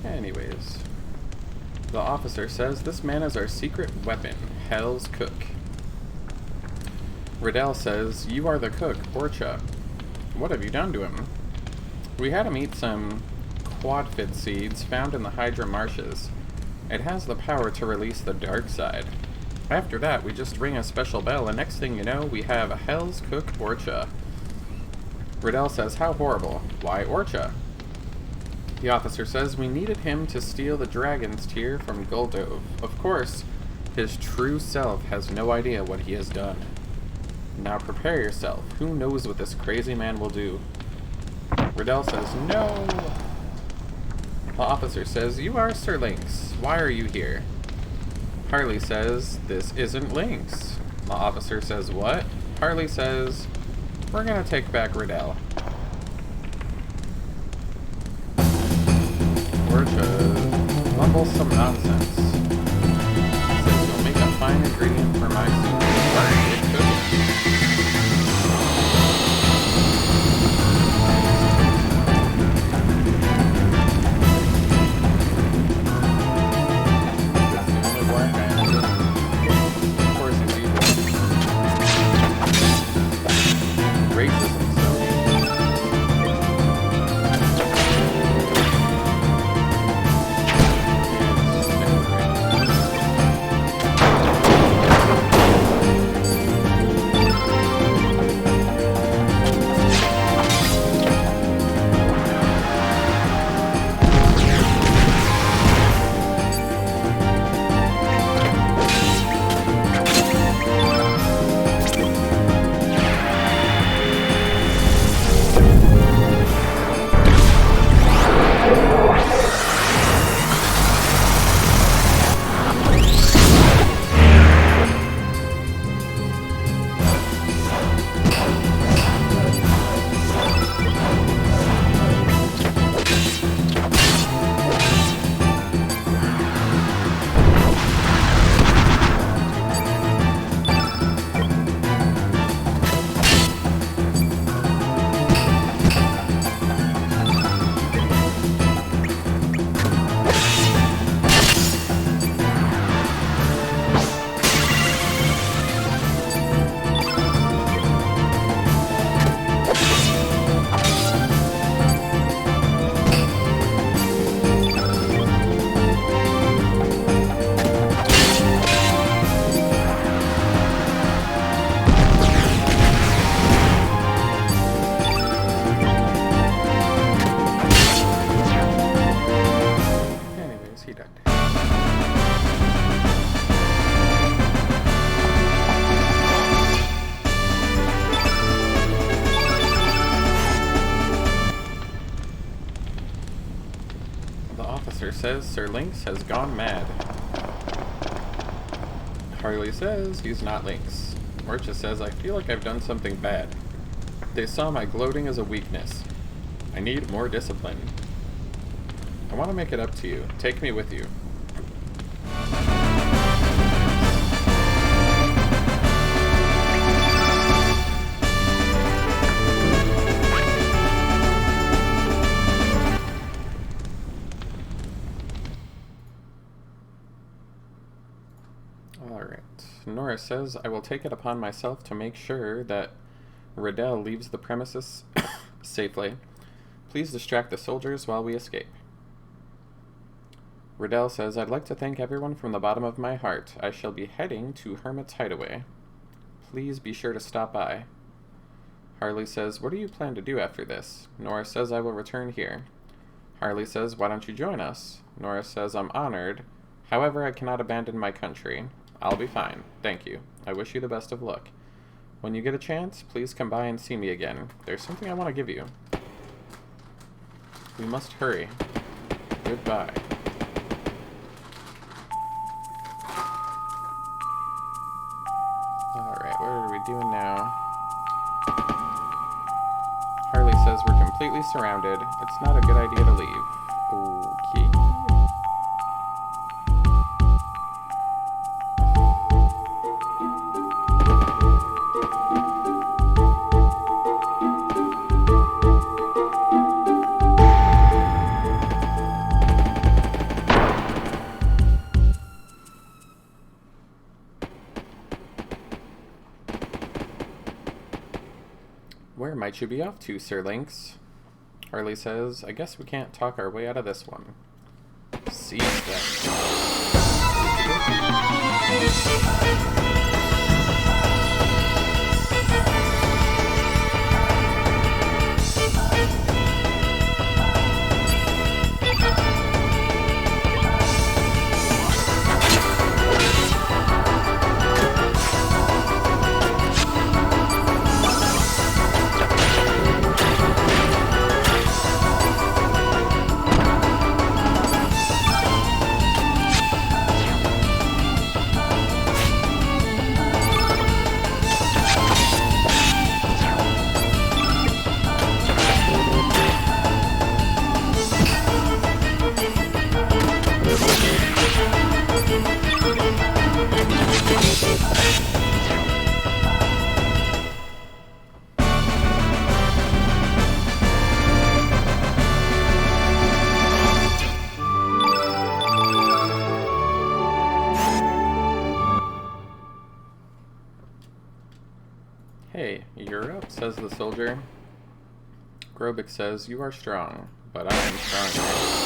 Anyways, the officer says this man is our secret weapon, Hell's Cook. Riddell says, you are the cook, Orcha. What have you done to him? We had him eat some quadfid seeds found in the Hydra marshes. It has the power to release the dark side. After that, we just ring a special bell, and next thing you know, we have a Hell's Cook Orcha. Riddell says, how horrible. Why Orcha? The officer says, we needed him to steal the dragon's tear from Guldove. Of course, his true self has no idea what he has done. Now prepare yourself. Who knows what this crazy man will do? Riddell says, no! The officer says, you are Sir Lynx. Why are you here? Harley says, this isn't Lynx. The officer says, what? Harley says, we're gonna take back Riddell. Orcha mumbles some nonsense. Says you'll make a fine ingredient for my secret cooking. Says Sir Lynx has gone mad. Harley says he's not Lynx. Orcha says, I feel like I've done something bad. They saw my gloating as a weakness. I need more discipline. I want to make it up to you. Take me with you. Nora says, I will take it upon myself to make sure that Riddell leaves the premises safely. Please distract the soldiers while we escape. Riddell says, I'd like to thank everyone from the bottom of my heart. I shall be heading to Hermit's Hideaway. Please be sure to stop by. Harley says, what do you plan to do after this? Nora says, I will return here. Harley says, why don't you join us? Nora says, I'm honored. However, I cannot abandon my country. I'll be fine. Thank you. I wish you the best of luck. When you get a chance, please come by and see me again. There's something I want to give you. We must hurry. Goodbye. Alright, what are we doing now? Harley says we're completely surrounded. It's not a good idea to leave. Okay. might you be off to, Sir Lynx? Harley says, I guess we can't talk our way out of this one. Seize them. Hey, you're up, says the soldier. Grobik says, you are strong, but I am stronger.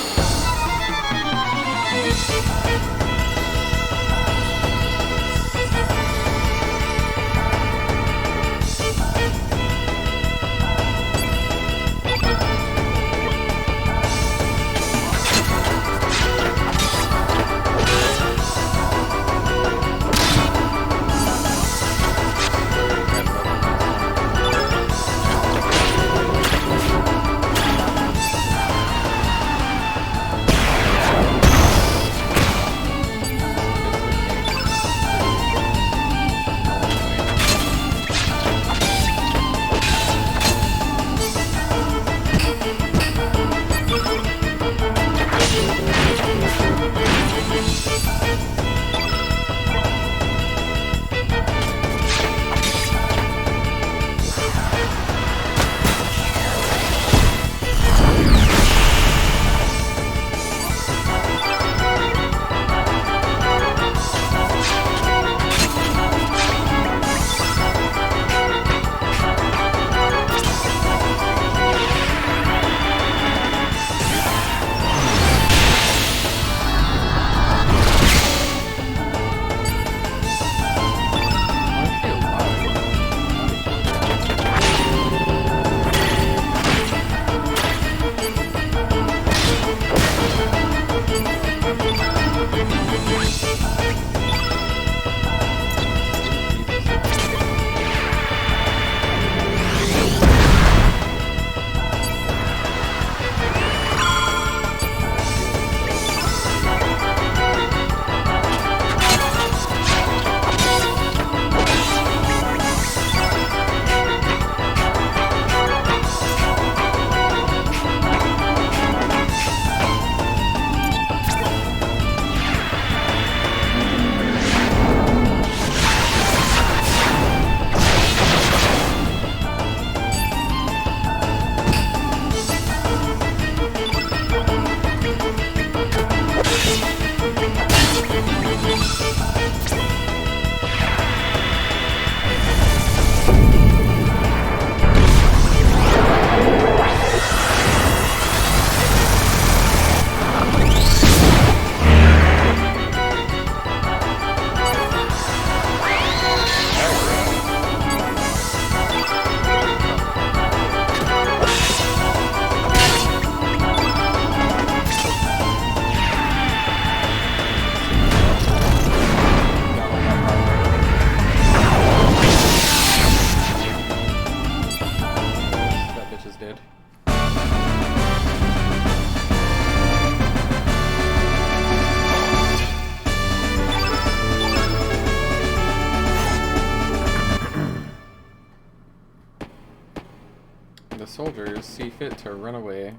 The soldiers see fit to run away.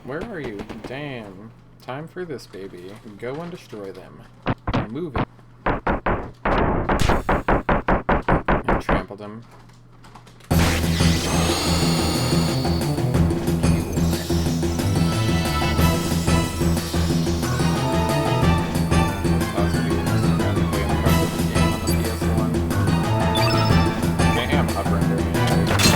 Where are you? Damn. Time for this, baby. Go and destroy them. Move it. And trampled him. Damn, upper and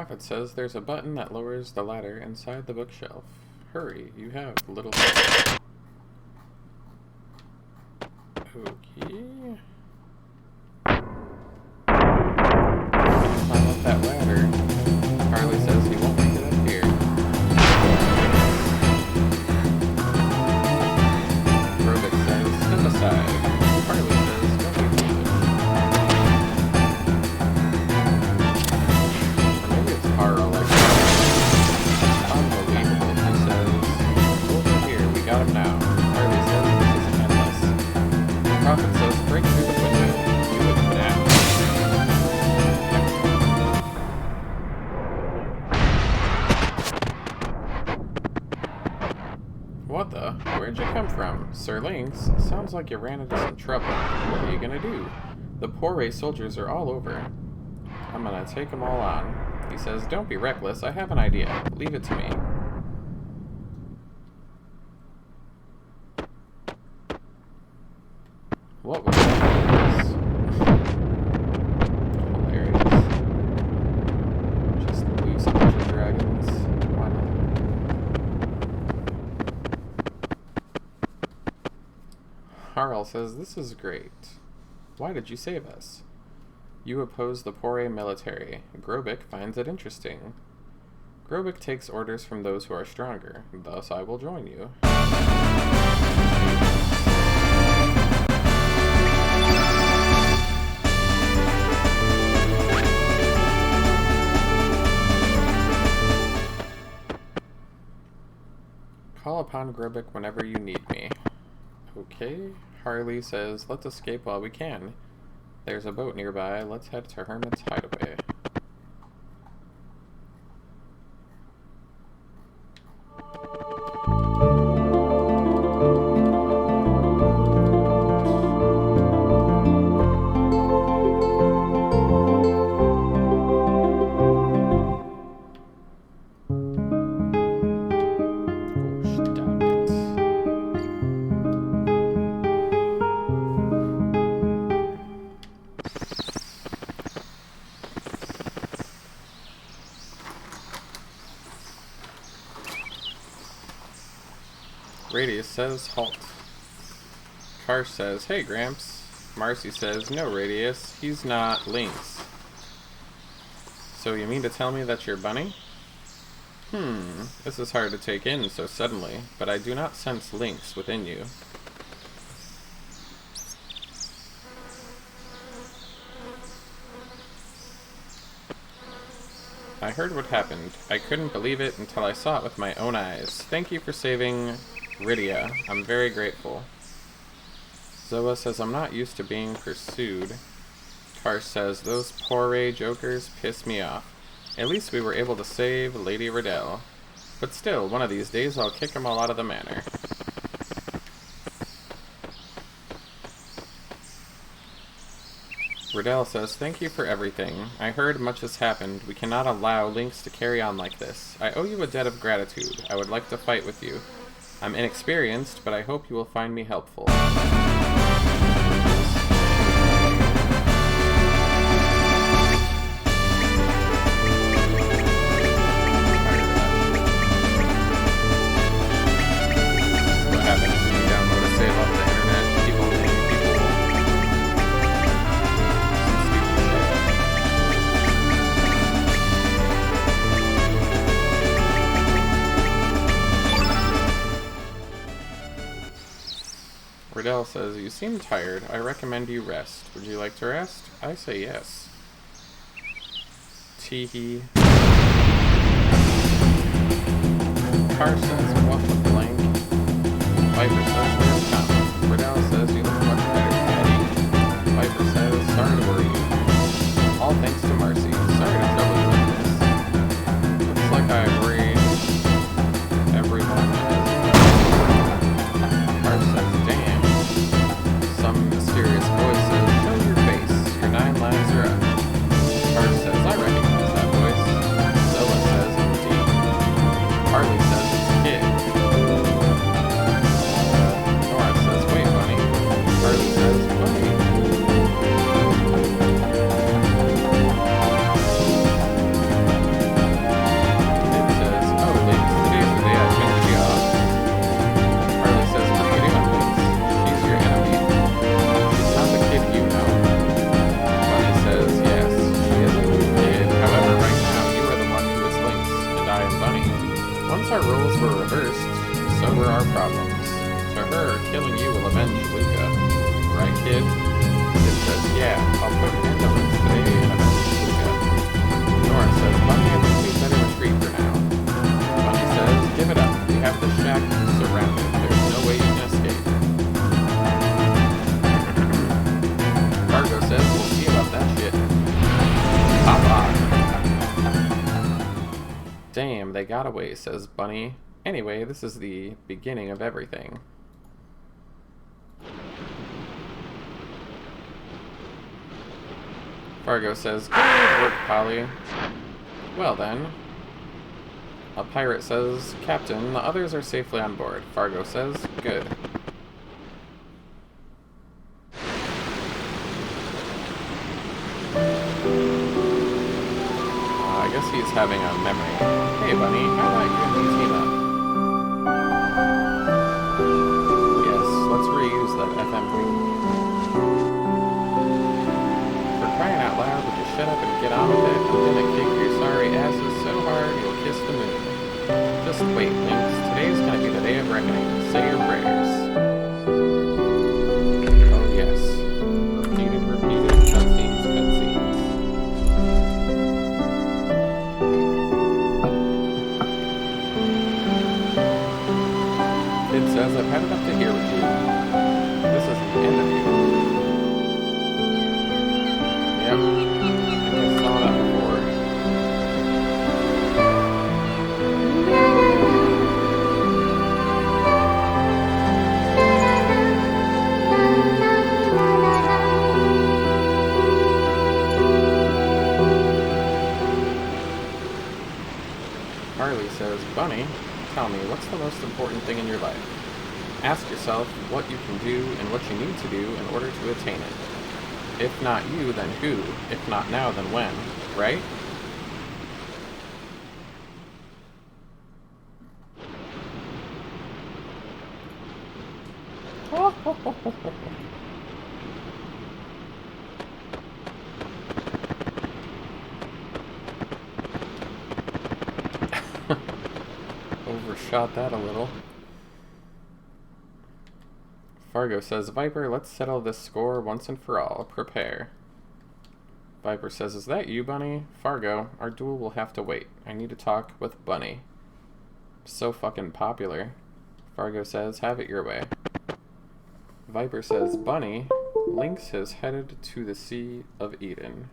Prophet says there's a button that lowers the ladder inside the bookshelf. Hurry, you have little... Okay. Climb up that ladder. Harley says he won't make it up here. Robic says, step aside. Harley says, don't be foolish. Or maybe it's Harl, like that. Unbelievable, he says. Over here, we got him now. Harley says, this is endless. Prophet says, break through the window. Do it now. What the? Where'd you come from? Sir Lynx, sounds like you ran into some trouble. What are you gonna do? The Poire soldiers are all over. I'm gonna take them all on. He says, don't be reckless. I have an idea. Leave it to me. What was that? Hilarious. Just loose a bunch of dragons. Why not? Harl says, this is great. Why did you save us? You oppose the Poire military. Grobic finds it interesting. Grobic takes orders from those who are stronger. Thus I will join you. Call upon Grobic whenever you need me. Okay. Harley says, let's escape while we can. There's a boat nearby. Let's head to Hermit's Hideaway. Radius says, halt. Karsh says, hey, Gramps. Marcy says, no, Radius, he's not Lynx. So you mean to tell me that you're Bunny? This is hard to take in so suddenly, but I do not sense Lynx within you. I heard what happened. I couldn't believe it until I saw it with my own eyes. Thank you for saving Rydia. I'm very grateful. Zoa says, I'm not used to being pursued. Karsh says, those Poire jokers piss me off. At least we were able to save Lady Riddell. But still, one of these days I'll kick them all out of the manor. Riddell says, thank you for everything. I heard much has happened. We cannot allow Lynx to carry on like this. I owe you a debt of gratitude. I would like to fight with you. I'm inexperienced, but I hope you will find me helpful. What happens when you download a save off the internet? People Riddell says, you seem tired. I recommend you rest. Would you like to rest? I say yes. Teehee. Karsh says, what the blank? Viper says, there's comments. Riddell says, you look much better, Daddy. Viper says, sorry to worry you. All thanks to Marcy. Sorry to trouble you like this. Looks like I worried everyone has. Karsh says, damn. Some mysterious voice says, show your face. Your 9 lives are up. Karsh says, I recognize that voice. Zola says, indeed. Harley says, it's a kid. Once our roles were reversed, so were our problems. To her, killing you will avenge Luca. Right, kid? Kid says, yeah, I'll put an end to this today and avenge Luca. Nora says, Bunny, I think we'd better retreat for now. Bunny says, give it up. We have the shack surrounded. There's no way you can escape. Fargo says, we'll see about that shit. Papa. Damn, they got away, says Bunny. Anyway, this is the beginning of everything. Fargo says, good work, Polly. Well then. A pirate says, Captain, the others are safely on board. Fargo says, good. I guess he's having a memory. Hey, Bunny, how about you and me team up? Yes, let's reuse that FMV. For crying out loud, would you shut up and get on with it? I'm gonna kick your sorry asses so hard you'll kiss the moon. Just wait, Lynx. Today's gonna be the day of reckoning. Say your prayers. Oh yes. Repeated, cutscenes. It says I've had it up to here with you. This is the end of you. Yep. I think I saw that before. Harley says, Bunny, tell me, what's the most important thing in your life? Ask yourself what you can do and what you need to do in order to attain it. If not you, then who? If not now, then when? Right? Overshot that a little. Fargo says, Viper, let's settle this score once and for all. Prepare. Viper says, is that you, Bunny? Fargo, our duel will have to wait. I need to talk with Bunny. So fucking popular. Fargo says, have it your way. Viper says, Bunny, Lynx has headed to the Sea of Eden.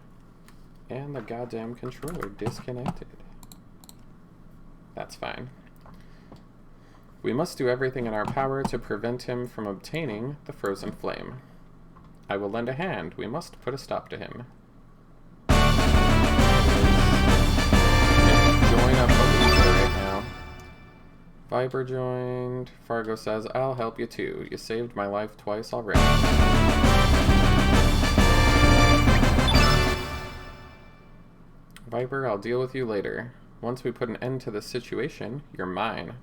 And the goddamn controller disconnected. That's fine. We must do everything in our power to prevent him from obtaining the frozen flame. I will lend a hand. We must put a stop to him. Join up right now. Viper joined. Fargo says, I'll help you too. You saved my life twice already. Viper, I'll deal with you later. Once we put an end to this situation, you're mine.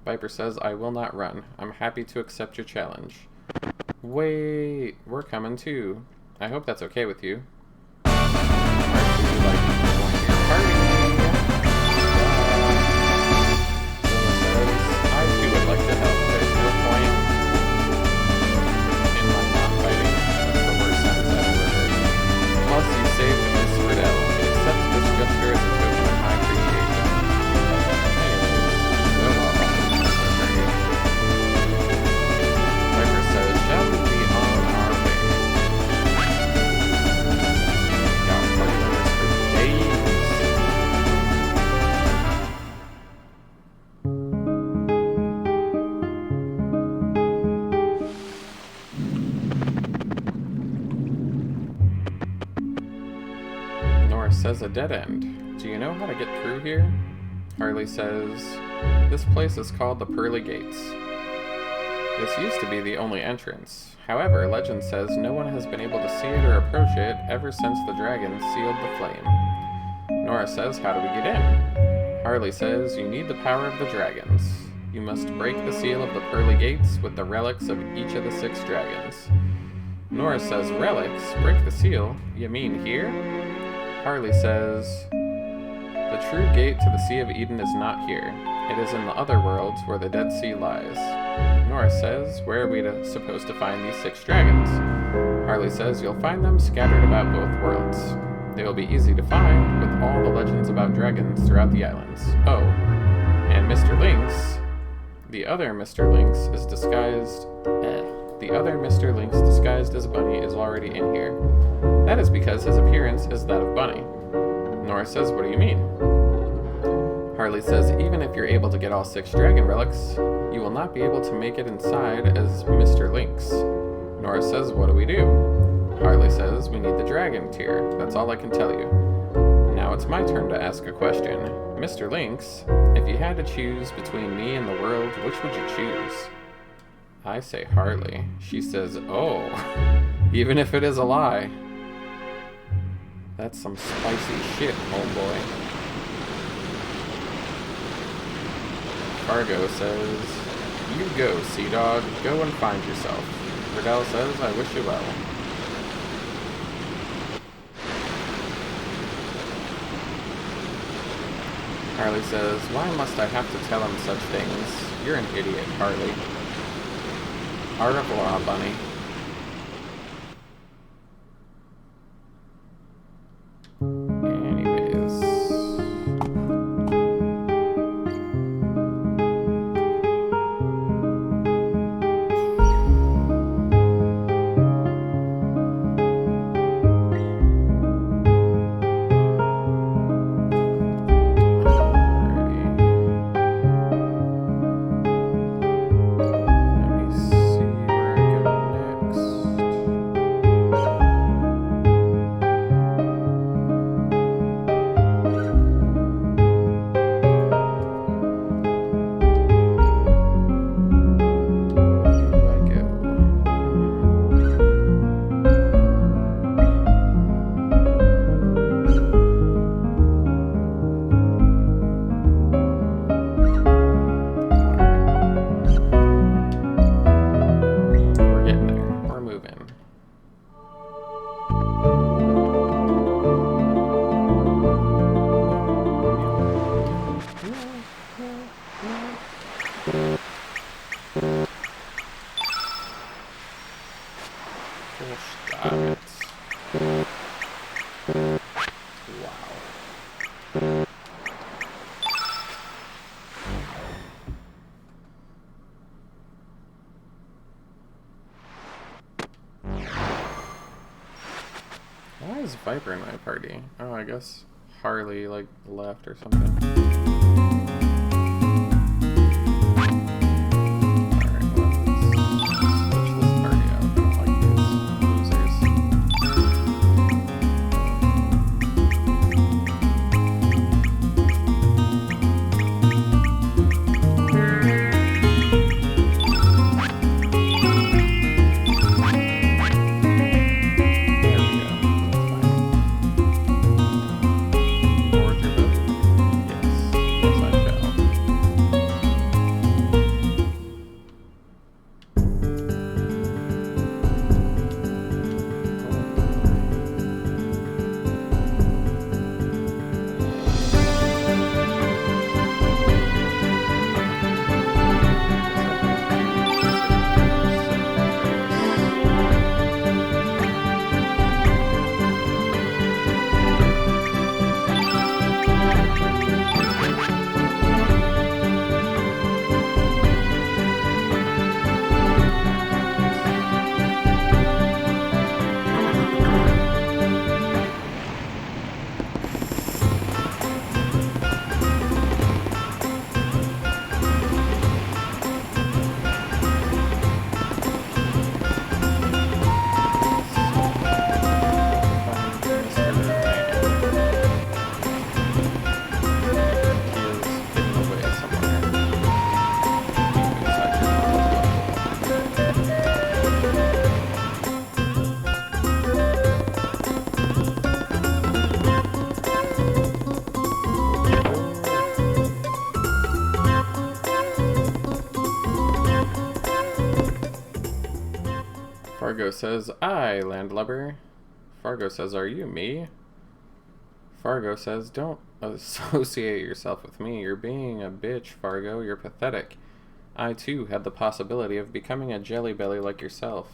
Viper says, I will not run. I'm happy to accept your challenge. Wait, we're coming too. I hope that's okay with you. Alright, so you like going to your party? I too would like to help. There's no point in my not fighting. That's the worst sentence I've ever heard. Plus, you saved Miss Riddell. Accept this gesture as a token of my appreciation. Shall we be on our way? Got party members for days. Nora says a dead end. Do you know how to get through here? Harley says, this place is called the Pearly Gates. This used to be the only entrance. However, legend says no one has been able to see it or approach it ever since the dragon sealed the flame. Nora says, how do we get in? Harley says, you need the power of the dragons. You must break the seal of the Pearly Gates with the relics of each of the 6 dragons. Nora says, relics? Break the seal? You mean here? Harley says, the true gate to the Sea of Eden is not here. It is in the other worlds where the Dead Sea lies. Nora says, where are we supposed to find these 6 dragons? Harley says you'll find them scattered about both worlds. They will be easy to find, with all the legends about dragons throughout the islands. Oh, and Mr. Lynx, the other Mr. Lynx disguised as Bunny is already in here. That is because his appearance is that of Bunny. Nora says, what do you mean? Harley says, even if you're able to get all 6 dragon relics, you will not be able to make it inside as Mr. Lynx. Nora says, what do we do? Harley says, we need the dragon tier. That's all I can tell you. Now it's my turn to ask a question. Mr. Lynx, if you had to choose between me and the world, which would you choose? I say Harley. She says, oh, even if it is a lie. That's some spicy shit, homeboy. Fargo says, you go, Sea Dog. Go and find yourself. Riddell says, I wish you well. Harley says, why must I have to tell him such things? You're an idiot, Harley. Au revoir, Bunny. Why is Viper in my party? Oh, I guess Harley, like, left or something. Fargo says, "Aye, landlubber." Fargo says, "Are you me?" Fargo says, "Don't associate yourself with me. You're being a bitch, Fargo. You're pathetic. I, too, had the possibility of becoming a jelly belly like yourself.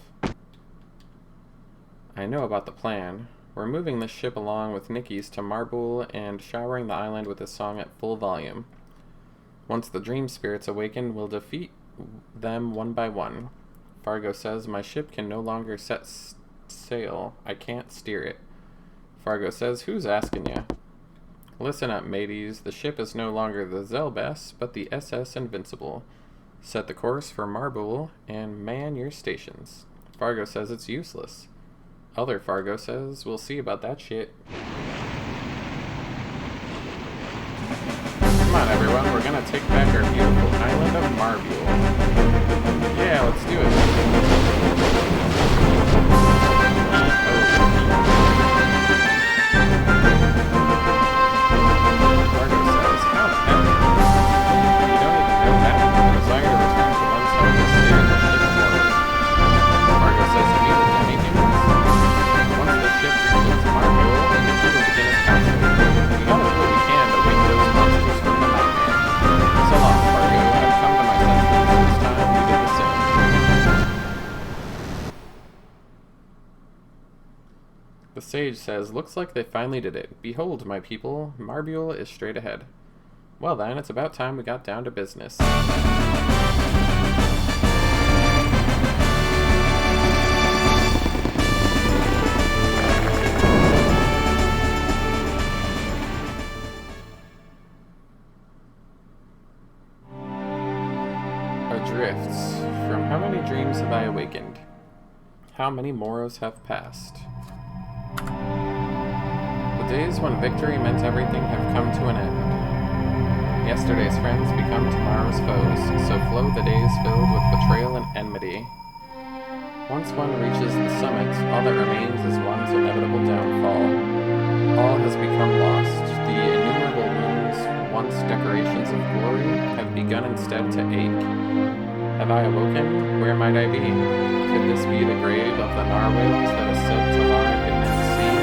I know about the plan. We're moving this ship along with Nikki's to Marble and showering the island with a song at full volume. Once the dream spirits awaken, we'll defeat them one by one. Fargo says, my ship can no longer set sail. I can't steer it. Fargo says, who's asking ya? Listen up, mateys. The ship is no longer the Zelbess, but the SS Invincible. Set the course for Marble and man your stations. Fargo says it's useless. Other Fargo says, we'll see about that shit. Come on, everyone. We're gonna take back our beautiful island of Marbule. Yeah, let's do it. Fargo says, how the heck? You don't even know that. The desire to return to one's home is steering the ship forward. Fargo says, to me, the many humans. Once the ship reaches Marbule, the crew will begin its passage. We gotta do what we can to wake those monsters from the nightmare. So long, Fargo. I've come to my senses. It's time we did the same. The sage says, looks like they finally did it. Behold, my people, Marbule is straight ahead. Well then, it's about time we got down to business. Adrift. From how many dreams have I awakened? How many morrows have passed? The days when victory meant everything have come to an end. Yesterday's friends become tomorrow's foes, so flow the days filled with betrayal and enmity. Once one reaches the summit, all that remains is one's inevitable downfall. All has become lost. The innumerable wounds, once decorations of glory, have begun instead to ache. Have I awoken? Where might I be? Could this be the grave of the narwhals that is said to lie hidden in the sea?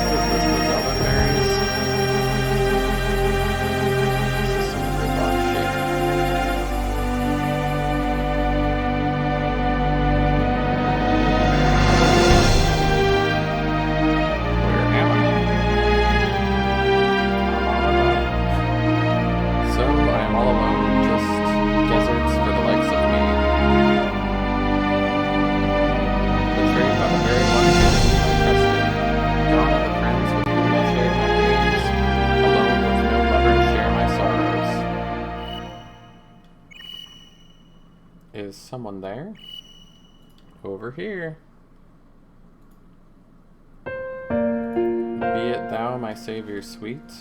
What is this, the Zelda berries? This is some rip-off shit. Where am I? So I am all alone, just deserts for the likes of me. Betrayed by the very one whom I trusted. Gone are the friends with whom I shared my dreams. Alone with no lover to share my sorrows. Is someone there? Over here. Be it thou, my savior sweet.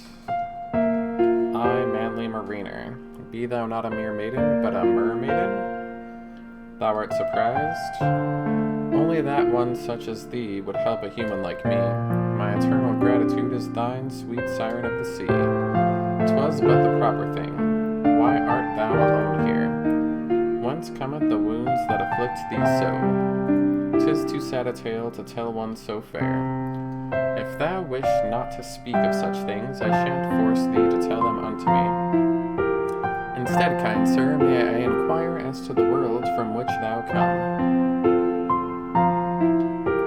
I, manly mariner, be thou not a mere maiden, but a mermaiden? Thou art surprised? Only that one such as thee would help a human like me. My eternal gratitude is thine, sweet siren of the sea. 'Twas but the proper thing. Why art thou alone here? Whence cometh the wounds that afflict thee so? 'Tis too sad a tale to tell one so fair. If thou wish not to speak of such things, I shan't force thee to tell them unto me. Instead, kind sir, may I inquire as to the world from which thou come?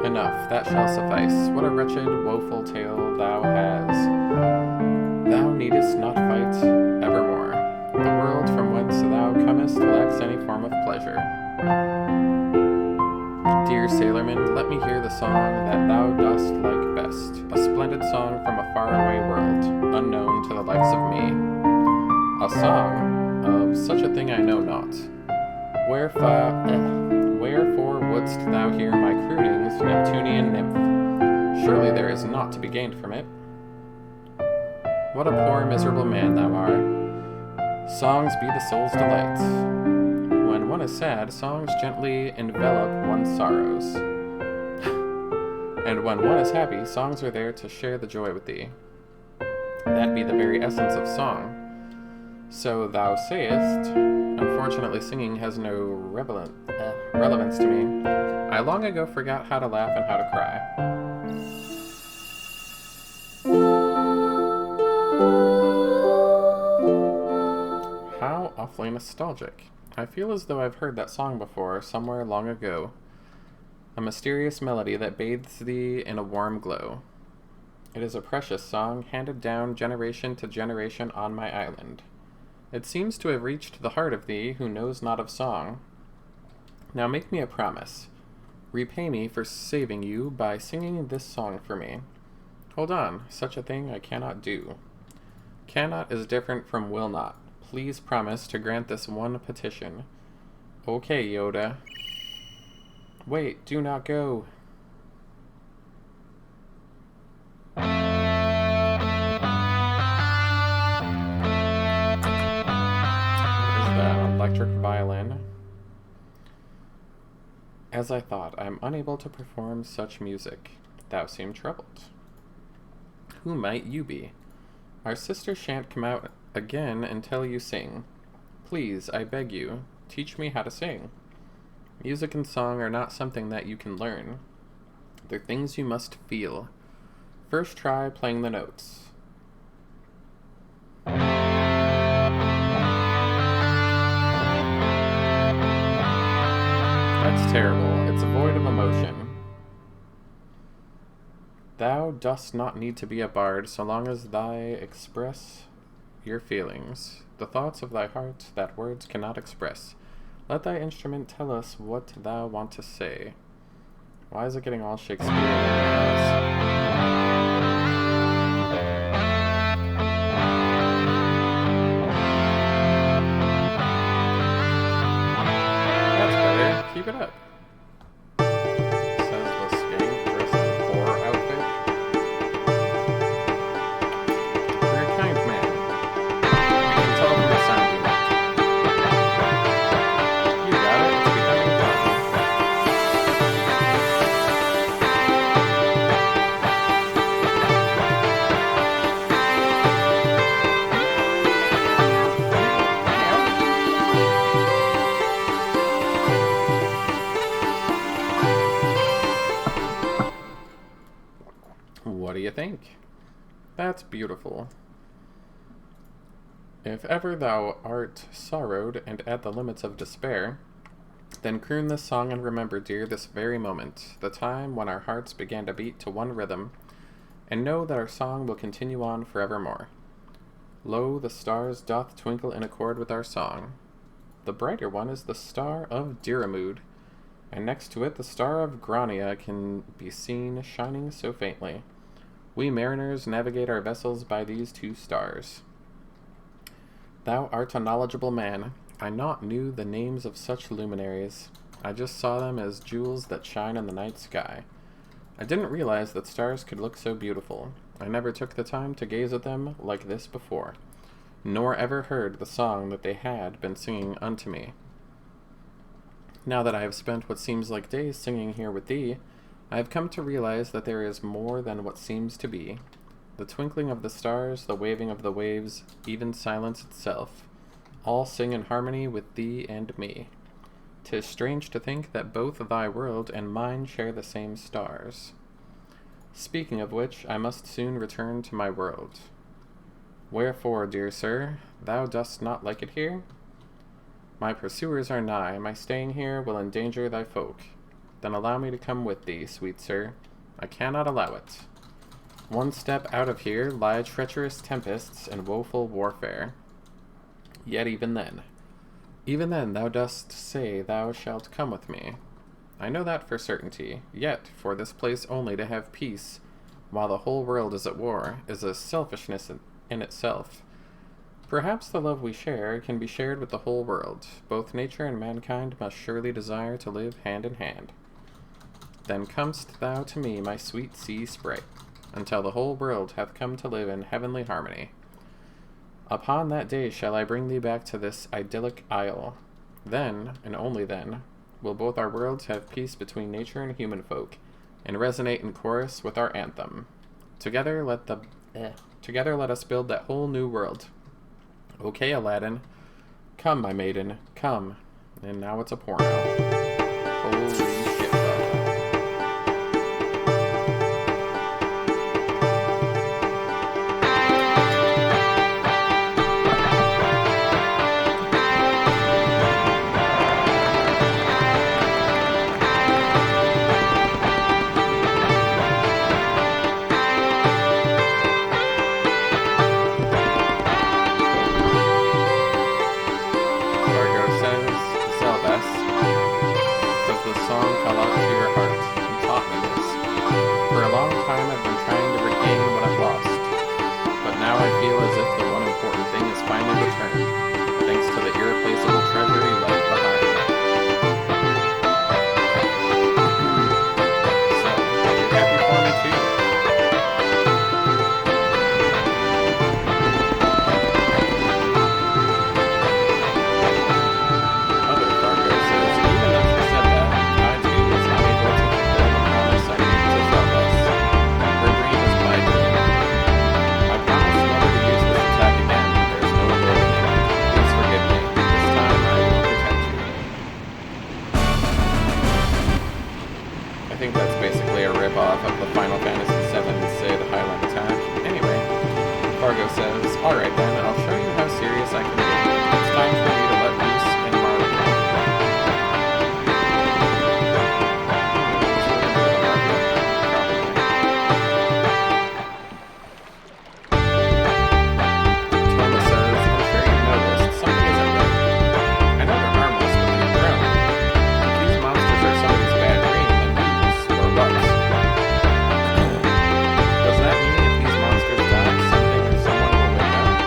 Enough, that shall suffice. What a wretched, woeful tale thou has. Thou needest not fight evermore. The world from whence thou comest lacks any form of pleasure. Dear sailorman, let me hear the song that thou dost like best, a splendid song from a faraway world, unknown to the likes of me. A song? Of such a thing I know not. Wherefore wouldst thou hear my croonings, Neptunian nymph? Surely there is naught to be gained from it. What a poor miserable man thou art. Songs be the soul's delight. When one is sad, songs gently envelop one's sorrows. And when one is happy, songs are there to share the joy with thee. That be the very essence of song. So thou sayest. Unfortunately, singing has no relevance to me. I long ago forgot how to laugh and how to cry. How awfully nostalgic. I feel as though I've heard that song before, somewhere long ago. A mysterious melody that bathes thee in a warm glow. It is a precious song, handed down generation to generation on my island. It seems to have reached the heart of thee who knows not of song. Now make me a promise. Repay me for saving you by singing this song for me. Hold on, such a thing I cannot do. Cannot is different from will not. Please promise to grant this one petition. Okay, Yoda. Wait, do not go. What is that? Electric violin. As I thought, I am unable to perform such music. Thou seem troubled. Who might you be? Our sister shan't come out again until you sing. Please, I beg you, teach me how to sing. Music and song are not something that you can learn. They're things you must feel. First try playing the notes. That's terrible. It's void of emotion. Thou dost not need to be a bard so long as thy express your feelings, the thoughts of thy heart that words cannot express. Let thy instrument tell us what thou want to say. Why is it getting all Shakespearean? That's better. Keep it up. What do you think? That's beautiful. If ever thou art sorrowed and at the limits of despair, then croon this song and remember, dear, this very moment, the time when our hearts began to beat to one rhythm, and know that our song will continue on forevermore. Lo, the stars doth twinkle in accord with our song. The brighter one is the star of Diarmuid, and next to it the star of Grania can be seen shining so faintly. We mariners navigate our vessels by these two stars. Thou art a knowledgeable man. I not knew the names of such luminaries. I just saw them as jewels that shine in the night sky. I didn't realize that stars could look so beautiful. I never took the time to gaze at them like this before, nor ever heard the song that they had been singing unto me. Now that I have spent what seems like days singing here with thee, I have come to realize that there is more than what seems to be. The twinkling of the stars, the waving of the waves, even silence itself, all sing in harmony with thee and me. 'Tis strange to think that both thy world and mine share the same stars. Speaking of which, I must soon return to my world. Wherefore, dear sir, thou dost not like it here? My pursuers are nigh, my staying here will endanger thy folk. Then allow me to come with thee, sweet sir. I cannot allow it. One step out of here lie treacherous tempests and woeful warfare. Yet even then thou dost say thou shalt come with me. I know that for certainty, yet for this place only to have peace, while the whole world is at war, is a selfishness in itself. Perhaps the love we share can be shared with the whole world. Both nature and mankind must surely desire to live hand in hand. Then comest thou to me, my sweet sea sprite, until the whole world hath come to live in heavenly harmony. Upon that day shall I bring thee back to this idyllic isle. Then, and only then, will both our worlds have peace between nature and human folk, and resonate in chorus with our anthem. Together let us build that whole new world. Okay, Aladdin. Come, my maiden, come. And now it's a porno. think that's basically a rip-off of the Final Fantasy VII Sid Highland attack. Anyway, Fargo says, "Alright then, I'll show you how serious I can be. It's time for me to let loose in Marley." Toma says, "I'm sure you've noticed, something isn't right. I know they're harmless, but they've grown. If these monsters are somebody's bad dream, then whose, or what's? Does that mean if these monsters die, something or someone will wake up?"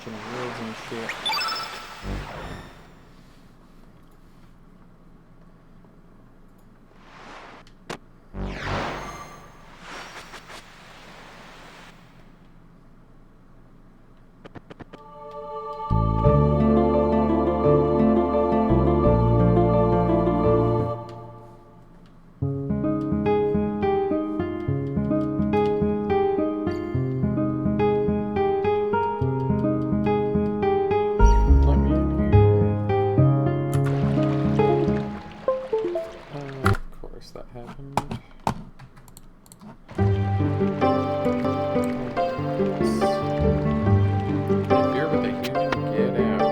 bunch of woods and shit. That happened. Interfere with the human, get out.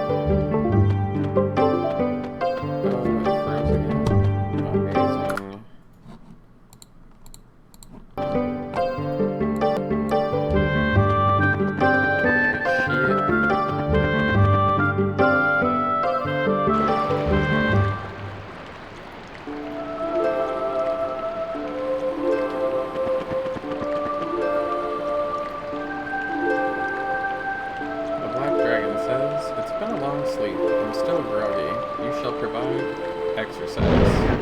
Oh, it froze again. Amazing. It's been a long sleep. I'm still groggy. You shall provide exercise.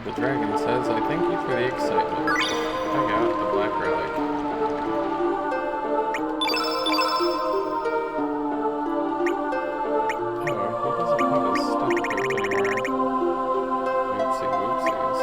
The dragon says, I thank you for the excitement. I got the black relic. Oh, he doesn't have his stuff equipped anymore. Oopsie whoopsies.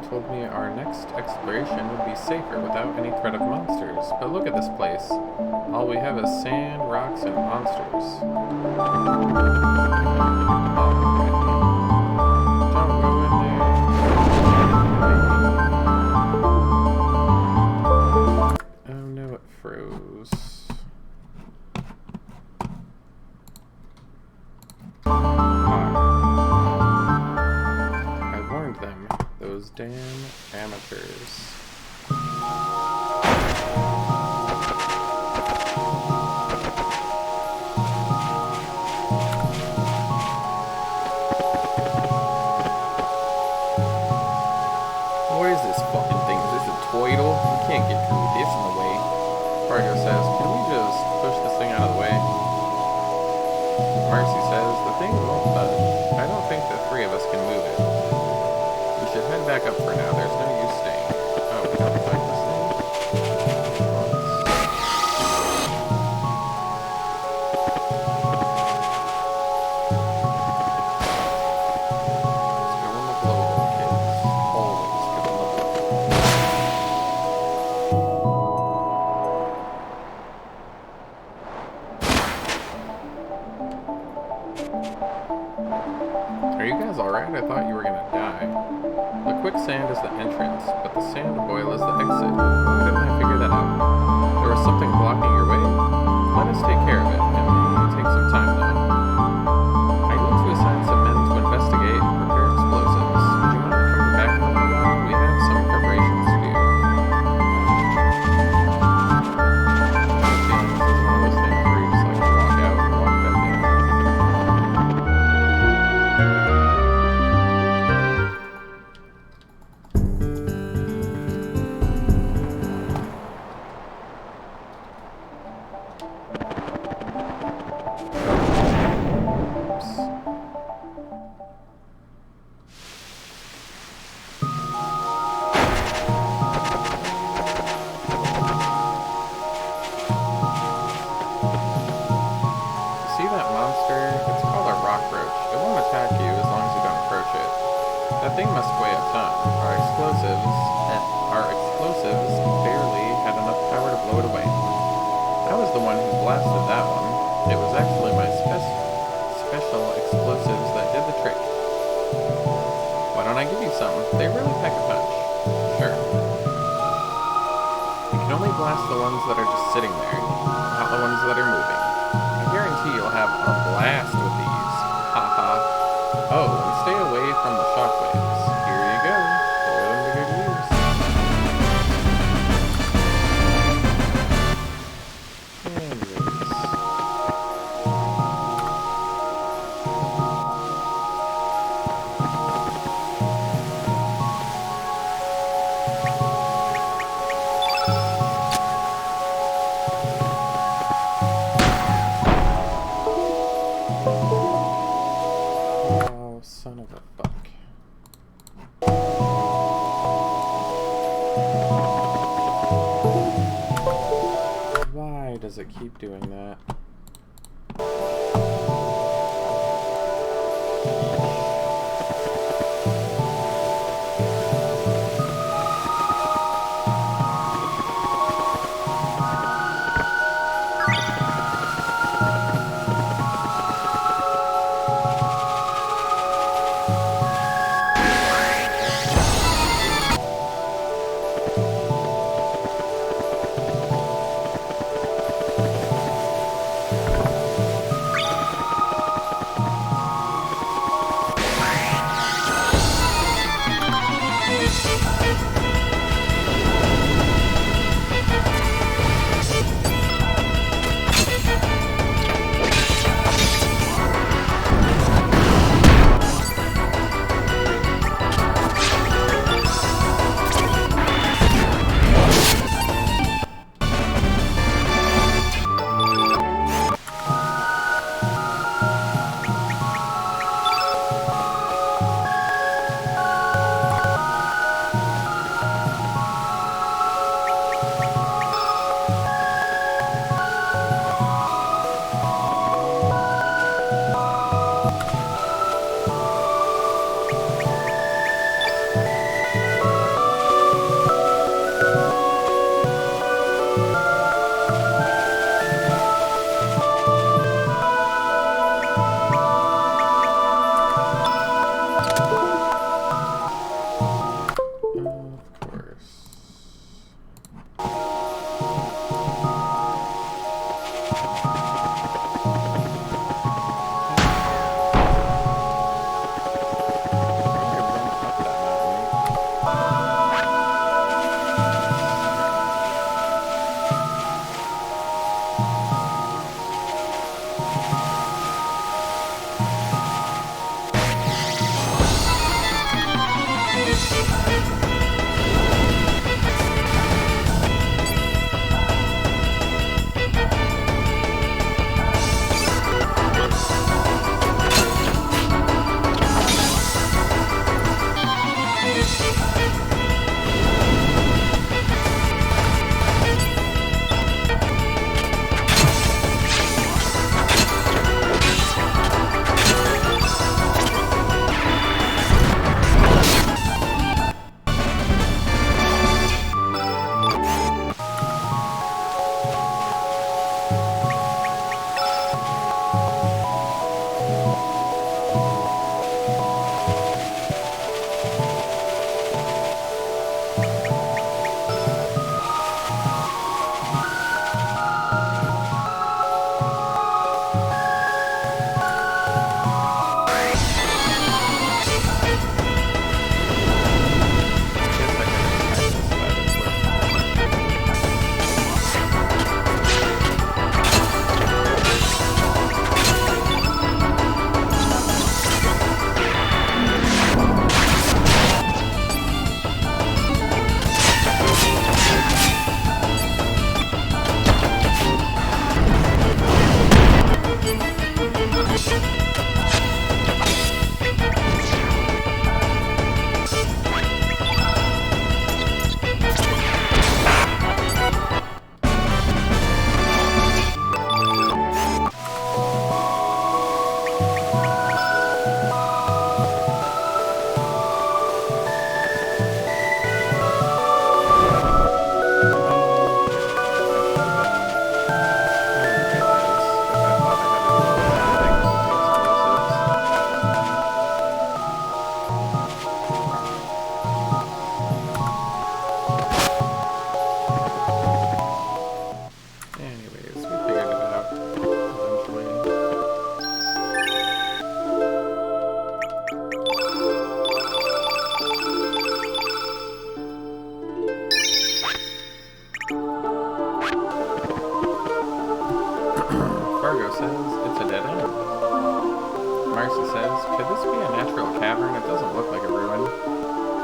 Told me our next exploration would be safer without any threat of monsters. But look at this place. All we have is sand, rocks, and monsters. Don't go in there. Oh no, it froze. I warned them. Those damn amateurs. What is this fucking thing? Is this a Toidle? We can't get through this in the way. Fargo says, can we just push this thing out of the way? Marcy says, the thing won't budge. I don't think the three of us can move it. We should head back up for now. There's no use staying. Oh, we have to fight this thing? Let's go on the global, kids. Always go on the global. Are you guys alright? I thought you were gonna die. The quicksand is the entrance, but the sand boil is the exit. Why didn't I figure that out? There was something blocking your way? Let us take care of it. It may take some time, though. I need to assign some men to investigate and prepare explosives. That thing must weigh a ton. Our explosives barely had enough power to blow it away. I was the one who blasted that one. It was actually my special explosives that did the trick. Why don't I give you some? They really pack a punch. Sure. You can only blast the ones that are just sitting there, not the ones that are moving. I guarantee you'll have a blast with these. Haha. Oh, and stay away from the shockwaves. Here you go. Put them to good use. And release. Oh, son of a fuck. Why does it keep doing that?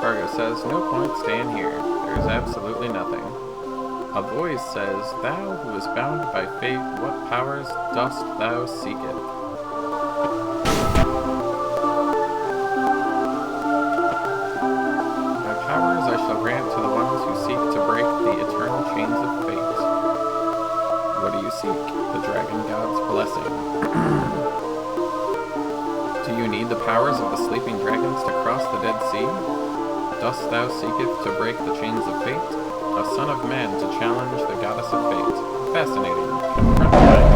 Fargo says, no point staying here. There is absolutely nothing. A voice says, thou who is bound by fate, what powers dost thou seeketh? My powers I shall grant to the ones who seek to break the eternal chains of fate. What do you seek? The dragon god's blessing. Do you need the powers of the sleeping dragons to cross the Dead Sea? Dost thou seeketh to break the chains of fate? A son of man to challenge the goddess of fate. Fascinating. Confront my trial.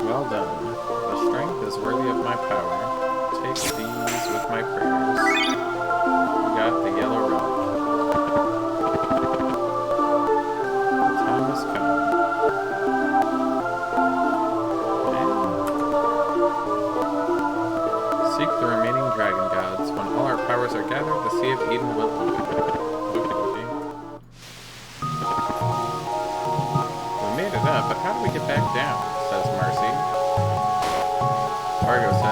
Well done. The strength is worthy of my power. Take these with my prayers. You got the yellow rock. The time has come. And seek the remaining dragon gods. When all our powers are gathered, the Sea of Eden will open. Okie. We made it up, but how do we get back down? Says Mercy. Fargo says,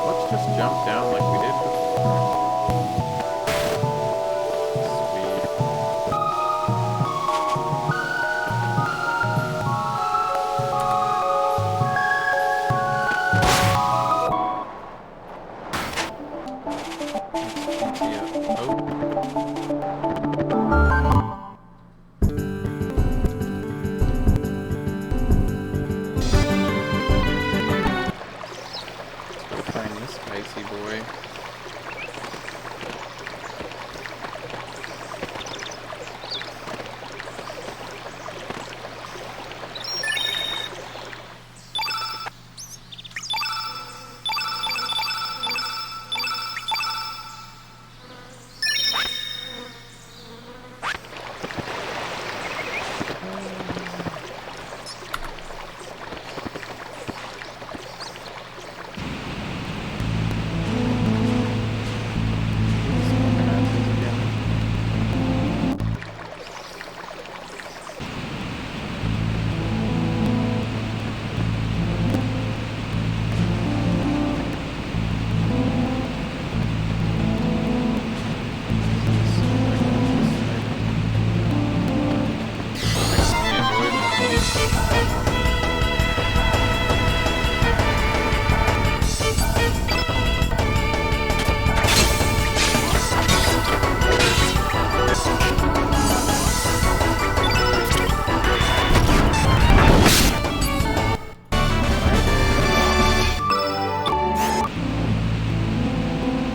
let's just jump down like we did before. Sweet. Find this spicy boy.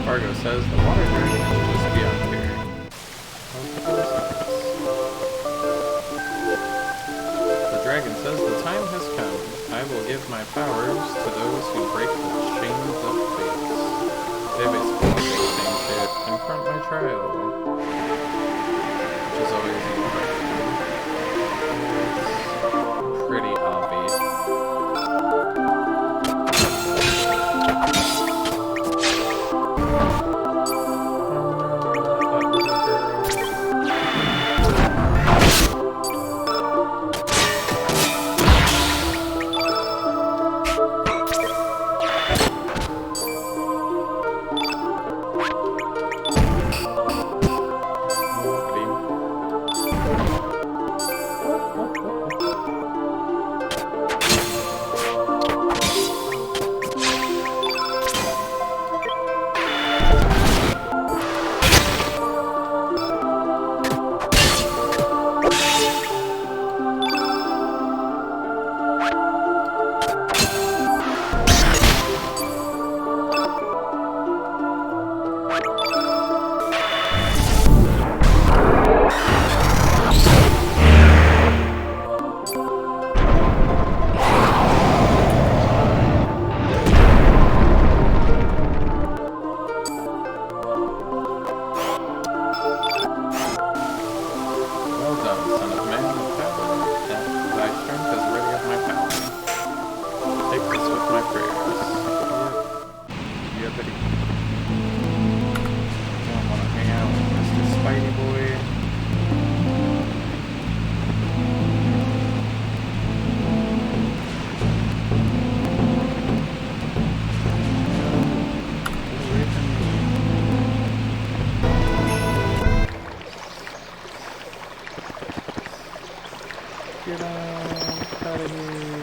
Fargo says the water dragon is just beyond here. The dragon says the time has come. I will give my powers to those who break the chains of fate. They basically say the same shit. Confront my trial. Which is always pretty obvious. my prayers. Yep, buddy. Don't want to hang out with Mr. Spidey Boy. Get out of here.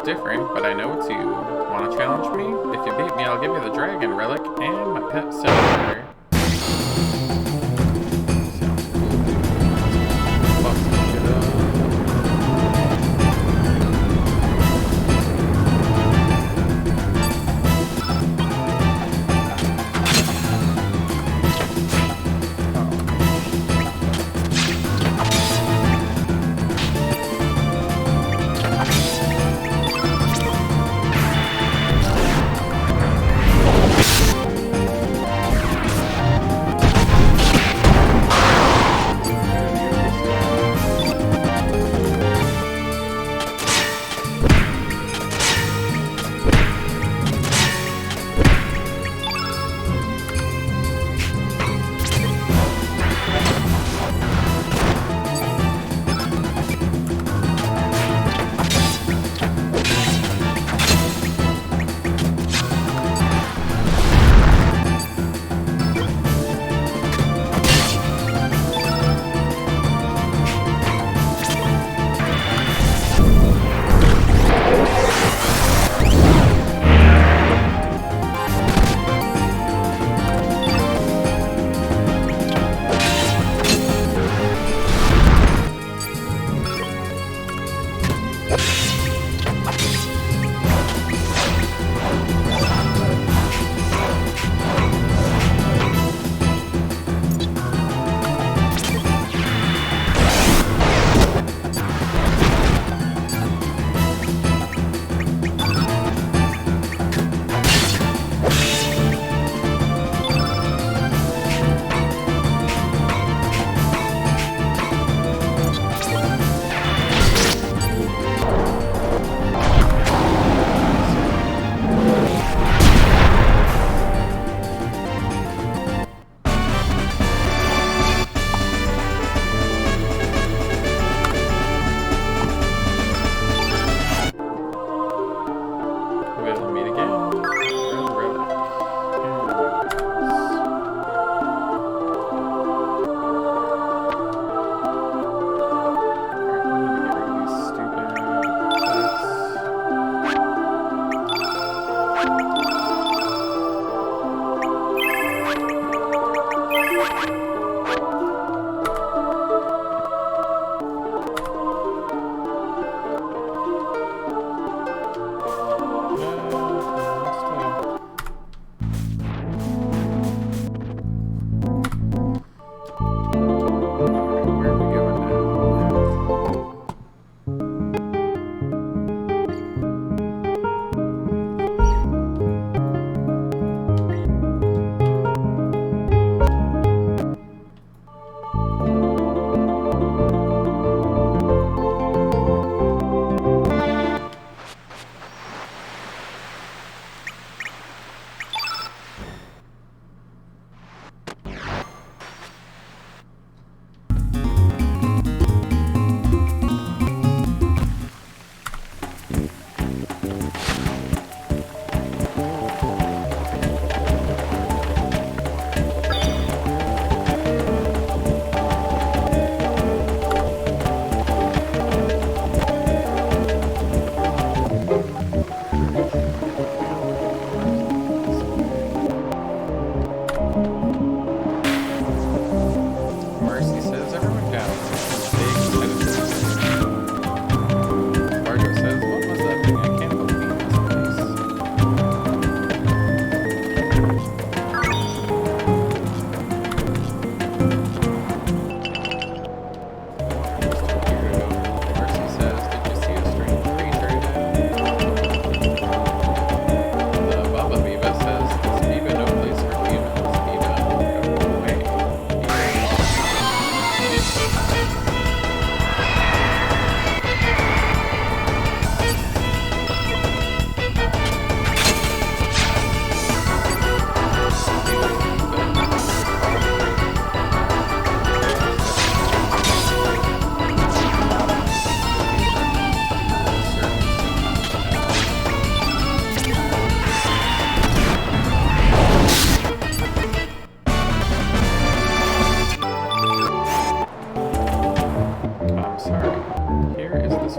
different, but I know it's you. Wanna challenge me? If you beat me, I'll give you the dragon relic and my pet centaur. Sounds cool, dude. Fuck some shit up.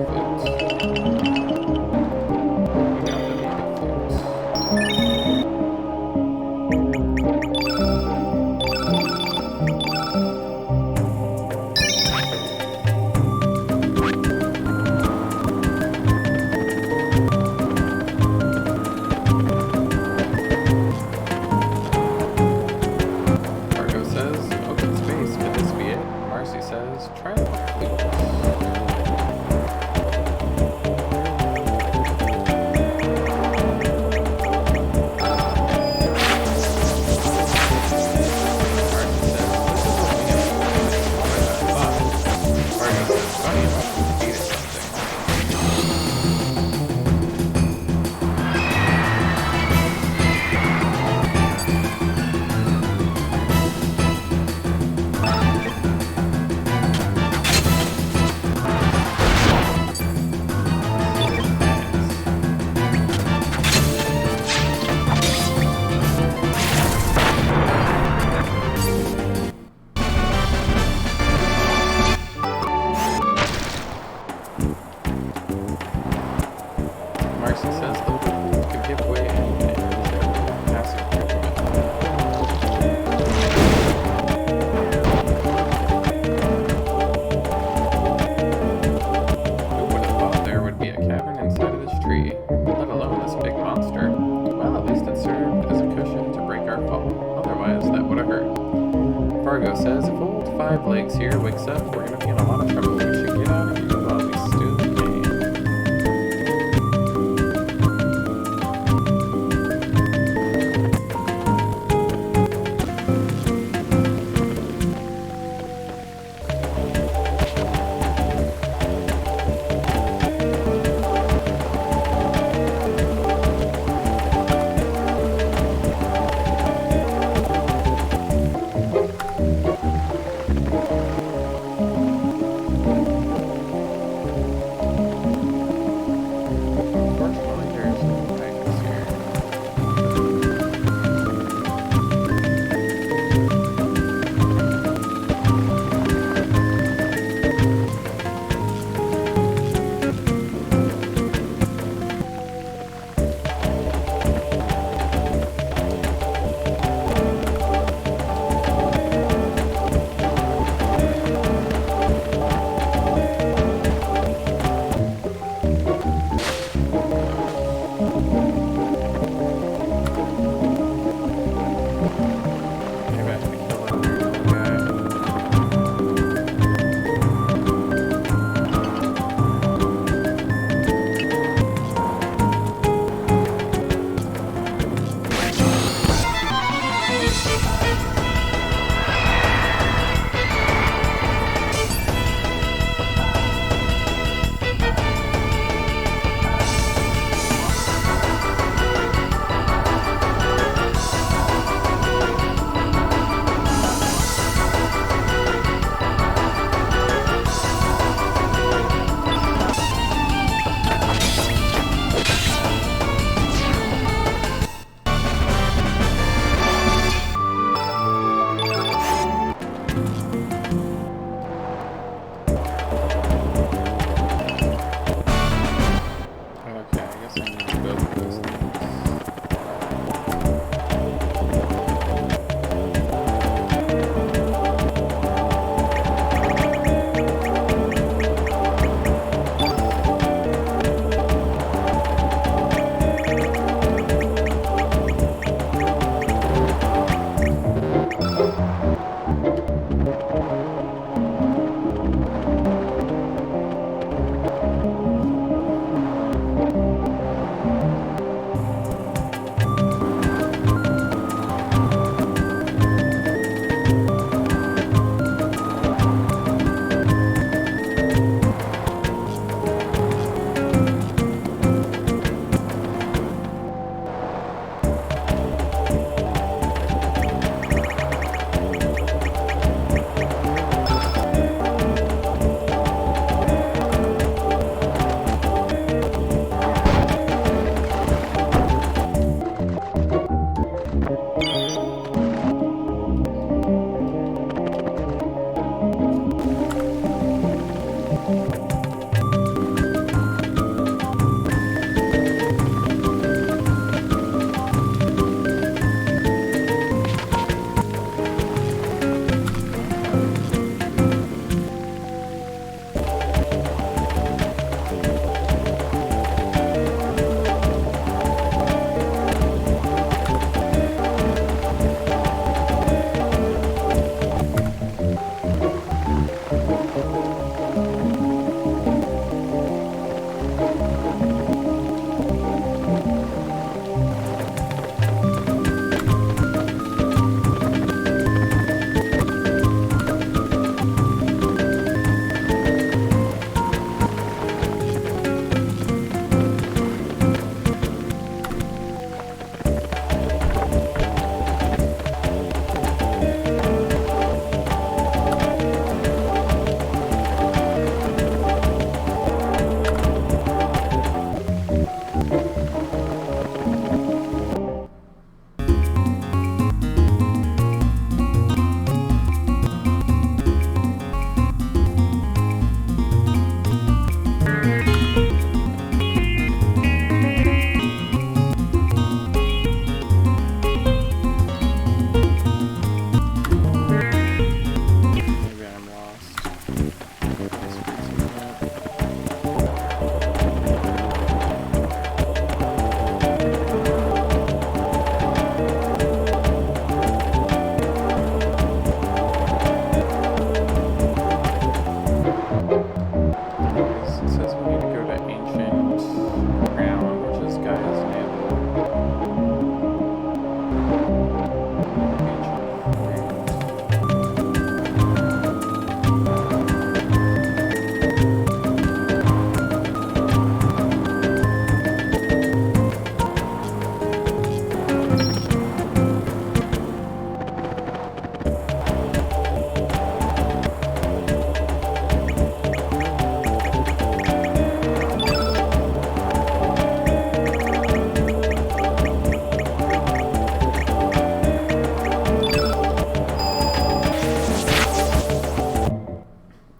flute. We got the mega flute. Marco says, open space, could this be it? Marcy says, try the flute.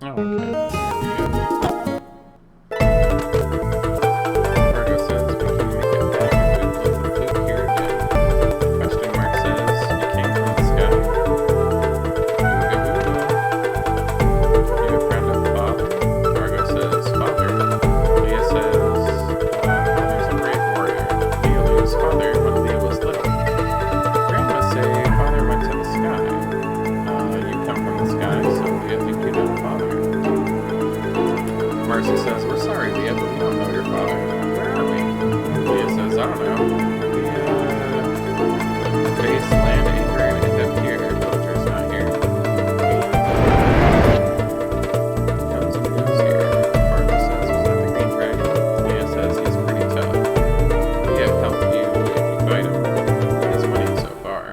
Oh, okay. Cargo says we can make it back if we load the flute here again. Question mark says you came from the sky. Ooga booga. You a friend of father? Cargo says father. Leah says father's a brave warrior. Leah lose father when Leah was little. Grandma say father went to the sky. You come from the sky, so Leah think you know father. Marcy says, we're sorry, Leah, but we don't know your father. Where are we? Leah says, I don't know. Base, land, anchor, and end up here. Villager's not here. Comes and goes here. Marco says, was that the green dragon? Leah says, he's pretty tough. Leah helped you if you fight him. Leah's winning so far.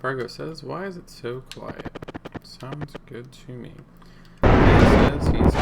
Fargo says, why is it so quiet? Sounds good to me. He says he's...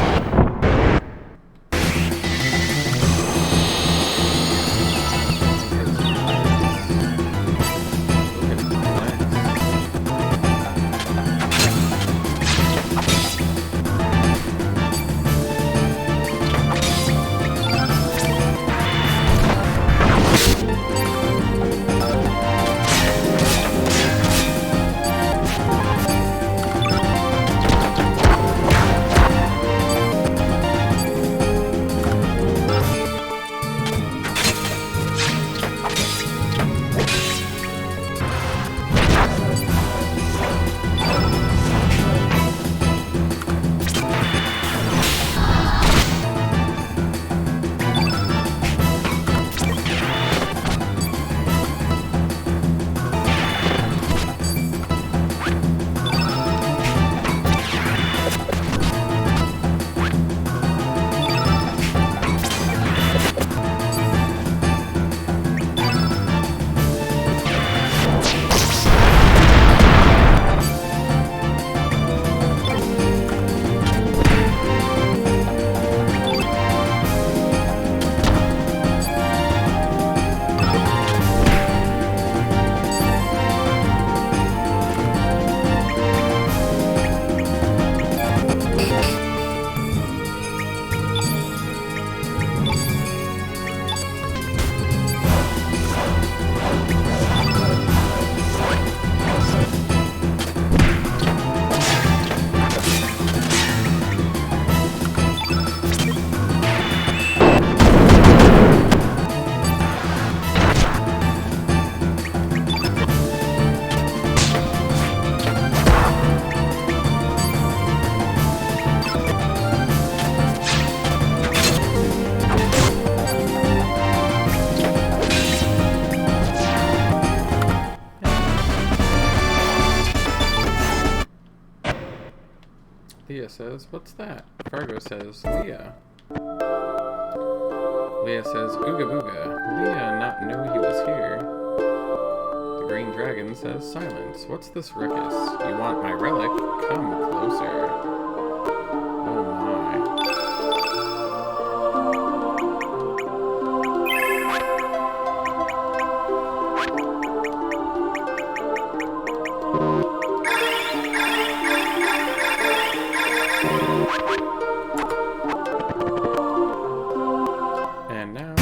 Leah says, what's that? Fargo says, Leah. Leah says, ooga booga. Leah not know he was here. The green dragon says, silence. What's this ruckus? You want my relic? Come closer. Oh my. And now...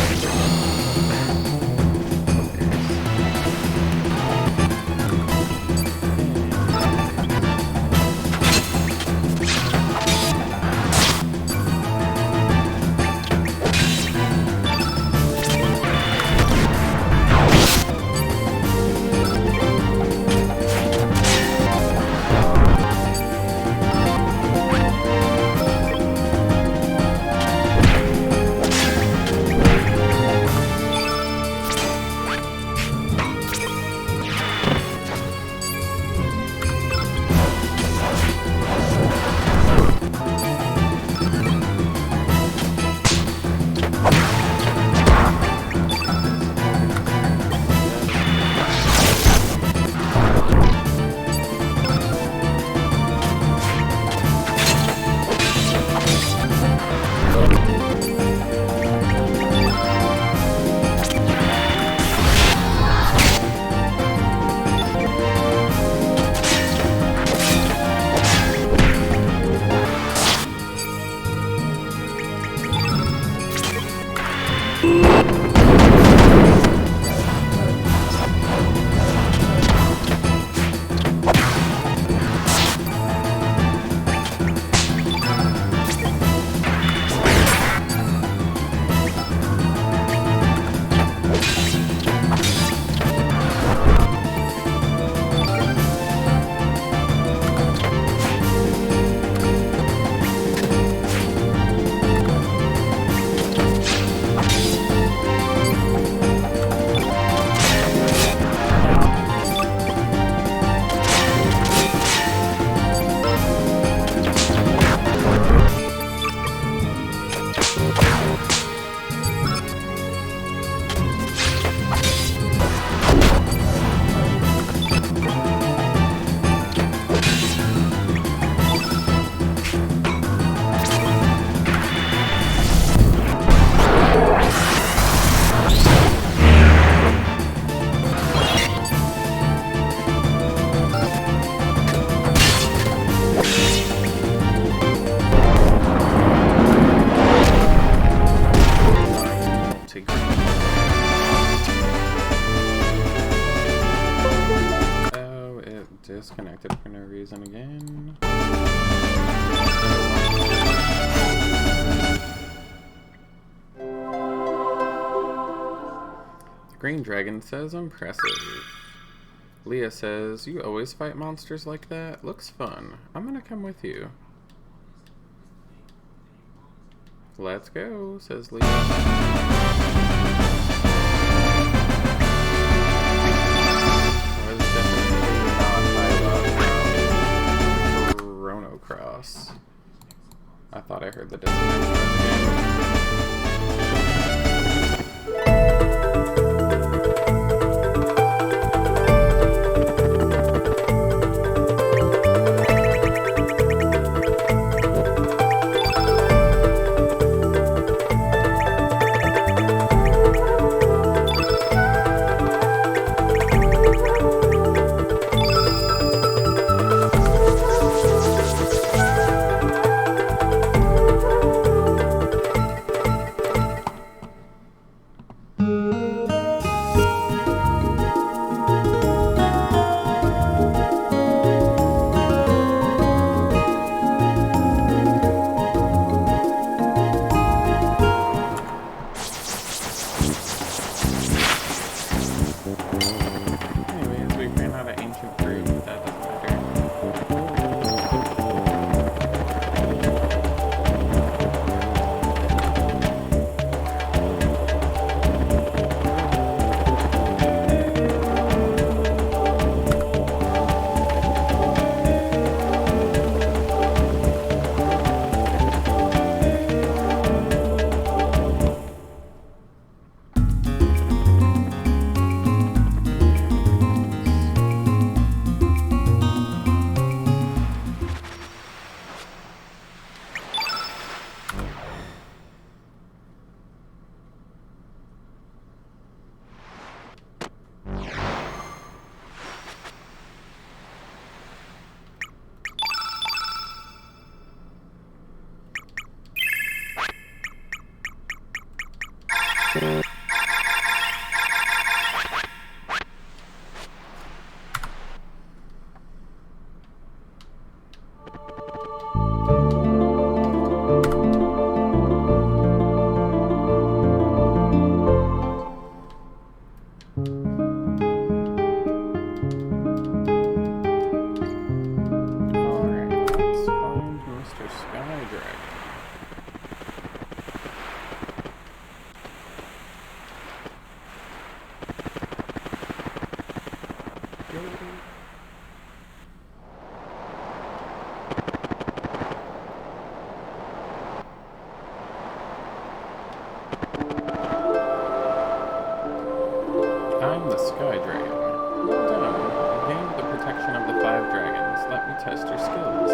Disconnected for no reason again. The green dragon says, impressive. Leah says, you always fight monsters like that? Looks fun. I'm gonna come with you. Let's go, says Leah. Was definitely not my Chrono cross. I thought I heard the disconnect again. I'm the Sky Dragon. Well done. You gained the protection of the 5 dragons. Let me test your skills.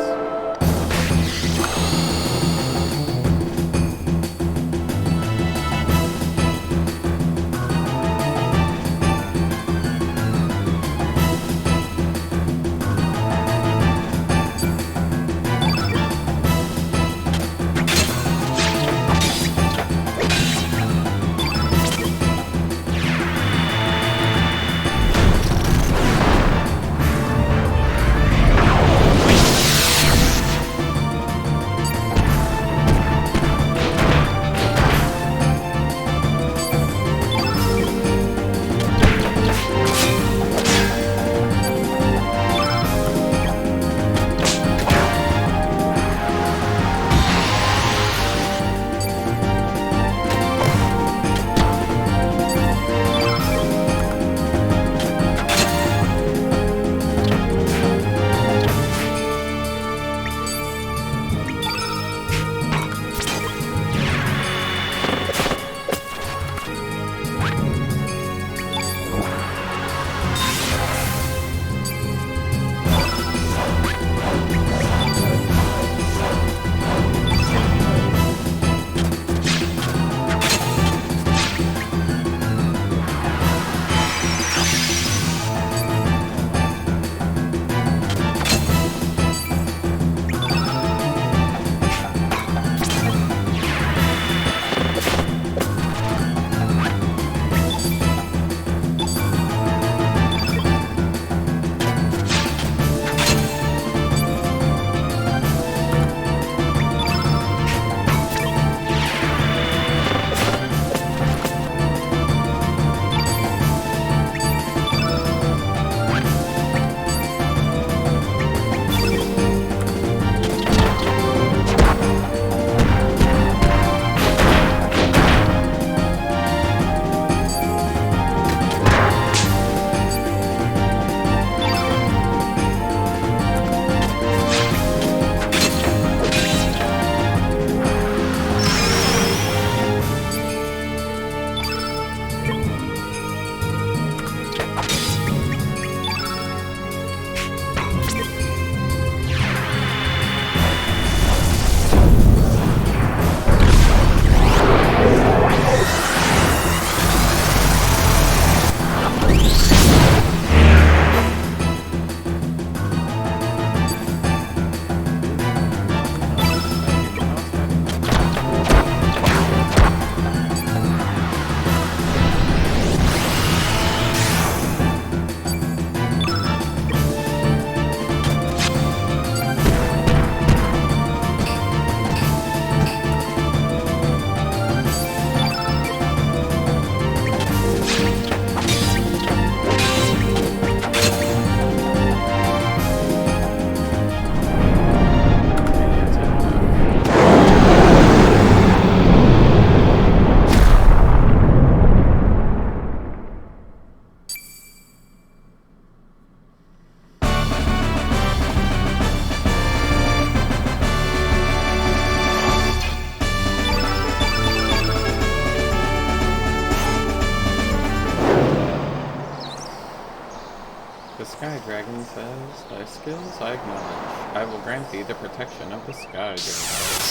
The Sky Dragon says, "Thy skills I acknowledge. I will grant thee the protection of the Sky Dragon."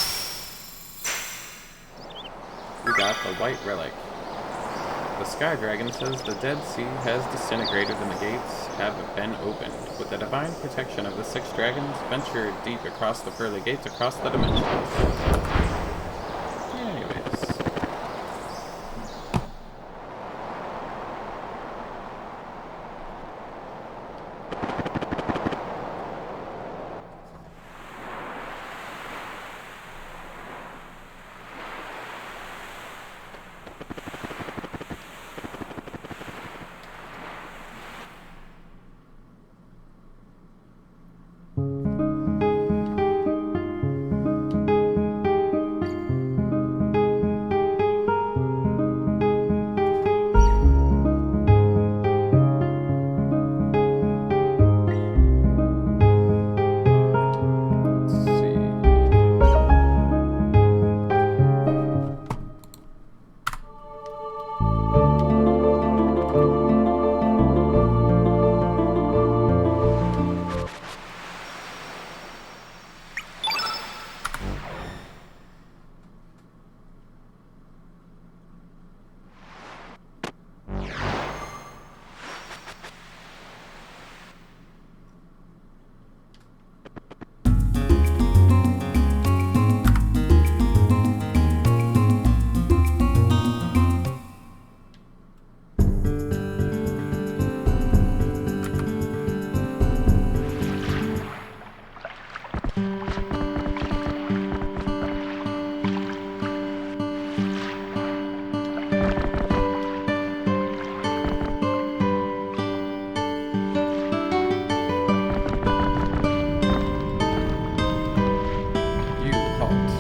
We got the White Relic. The Sky Dragon says, "The Dead Sea has disintegrated and the gates have been opened. With the divine protection of the 6 dragons, venture deep across the pearly gates across the dimensions." Anyways.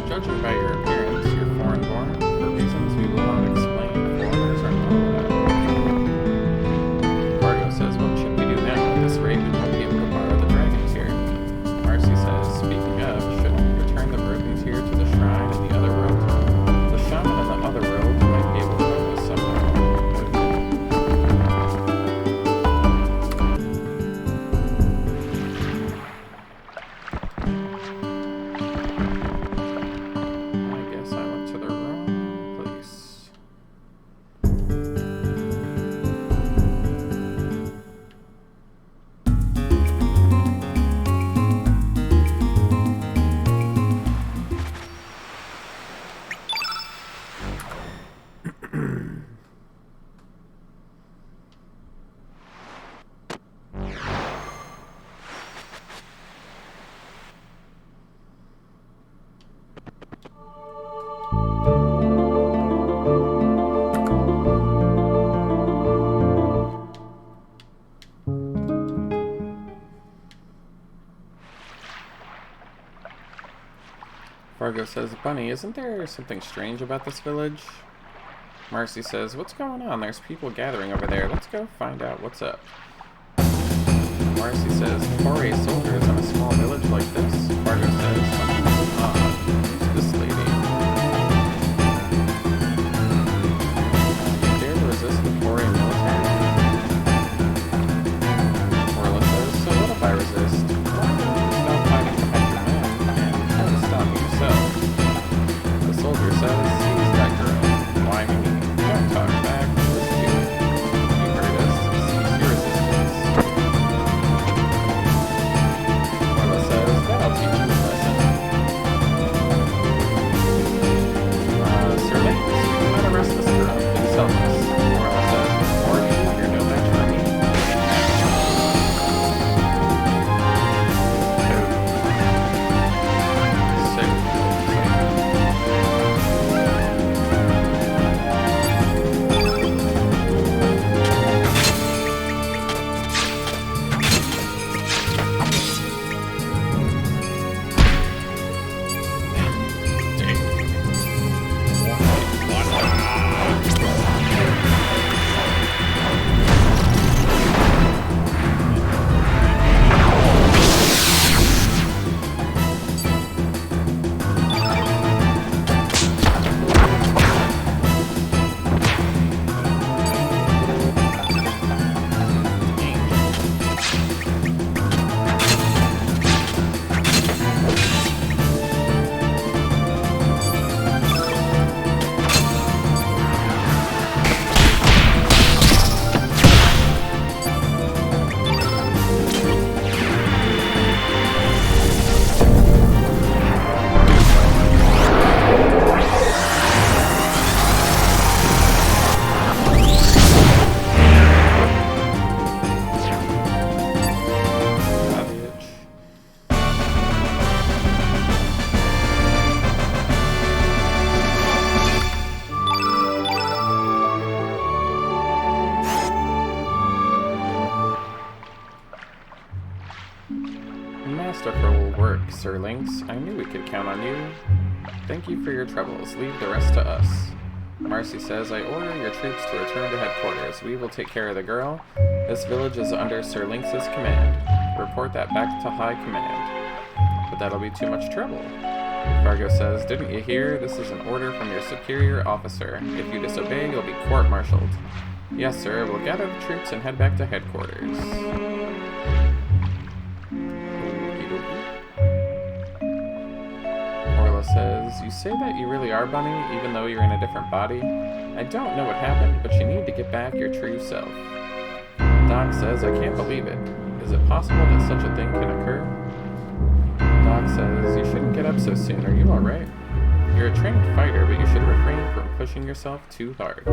Judging by your appearance, you're foreign-born. For reasons we will not explain, foreigners are not allowed. Fargo says, "What should we do now? At this rate, we won't be able to borrow the dragons here." Marcy says, "Speaking of, shouldn't we return the broken here to the shrine in the other world? The shaman in the other world might be able to help us somehow." Fargo says, "Bunny, isn't there something strange about this village?" Marcy says, "What's going on? There's people gathering over there. Let's go find out what's up." Marcy says, "4 soldiers in a small village like this?" Fargo says, "Something's odd. Who's this lady? You dare to resist the 4 military?" Orla says, "So what if I resist? Why don't you stop fighting behind your men and try to stop yourself?" The soldier says, "Seize that girl." "Why me? Don't talk back. Who's you? You heard us. Cease your resistance." Masterful work, Sir Lynx. I knew we could count on you. Thank you for your troubles. Leave the rest to us. Marcy says, I order your troops to return to headquarters. We will take care of the girl. This village is under Sir Lynx's command. Report that back to High Command. But that'll be too much trouble. Fargo says, didn't you hear? This is an order from your superior officer. If you disobey, you'll be court-martialed. Yes, sir. We'll gather the troops and head back to headquarters. Orla says, you say that you really are Bunny, even though you're in a different body? I don't know what happened, but you need to get back your true self. Doc says, I can't believe it. Is it possible that such a thing can occur? Doc says, you shouldn't get up so soon. Are you alright? You're a trained fighter, but you should refrain from pushing yourself too hard.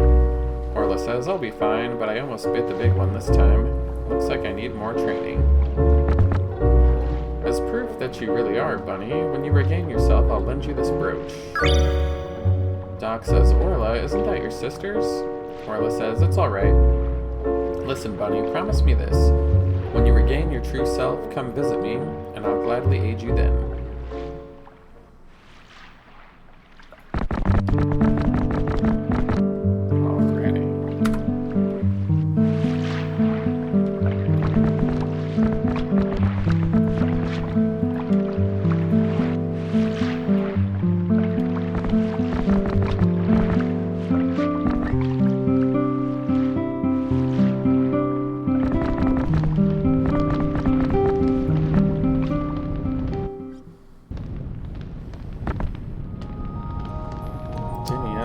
Orla says, I'll be fine, but I almost bit the big one this time. Looks like I need more training. As proof that you really are, Bunny, when you regain yourself, I'll lend you this brooch. Doc says, Orla, isn't that your sister's? Orla says, it's alright. Listen, Bunny, promise me this. When you regain your true self, come visit me, and I'll gladly aid you then.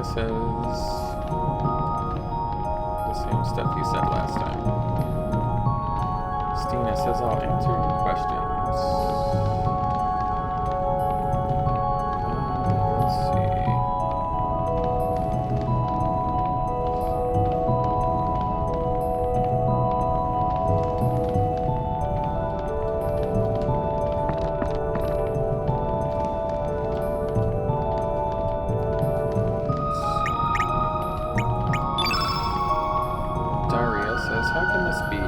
Says the same stuff you said last time. Stina says I'll answer your questions. Let's see.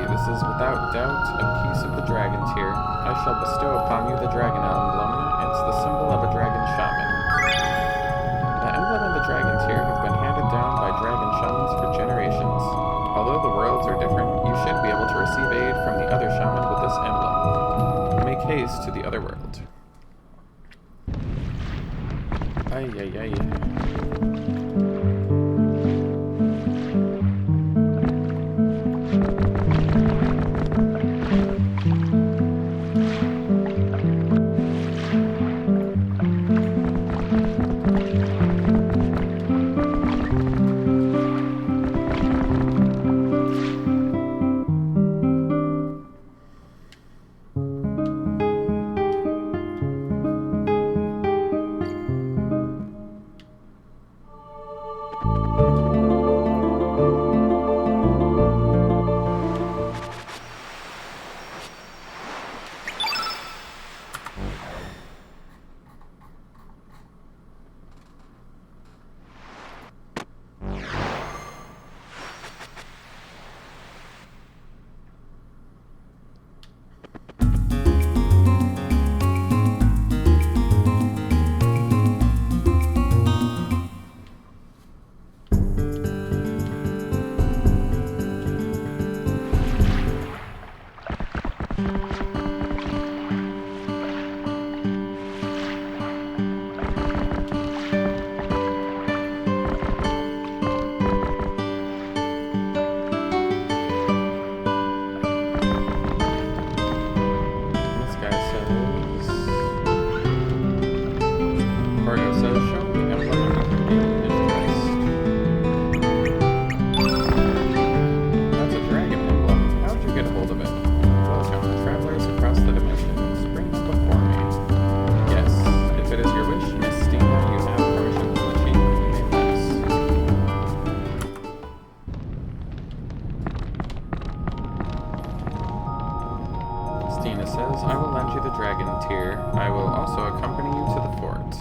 This is without doubt a piece of the dragon tier. I shall bestow upon you the dragon emblem. It's the symbol of a dragon shaman. The emblem and the dragon tier have been handed down by dragon shamans for generations. Although the worlds are different, you should be able to receive aid from the other shaman with this emblem. Make haste to the other world. Ay, ay, ay. Says, I will lend you the dragon tier. I will also accompany you to the fort.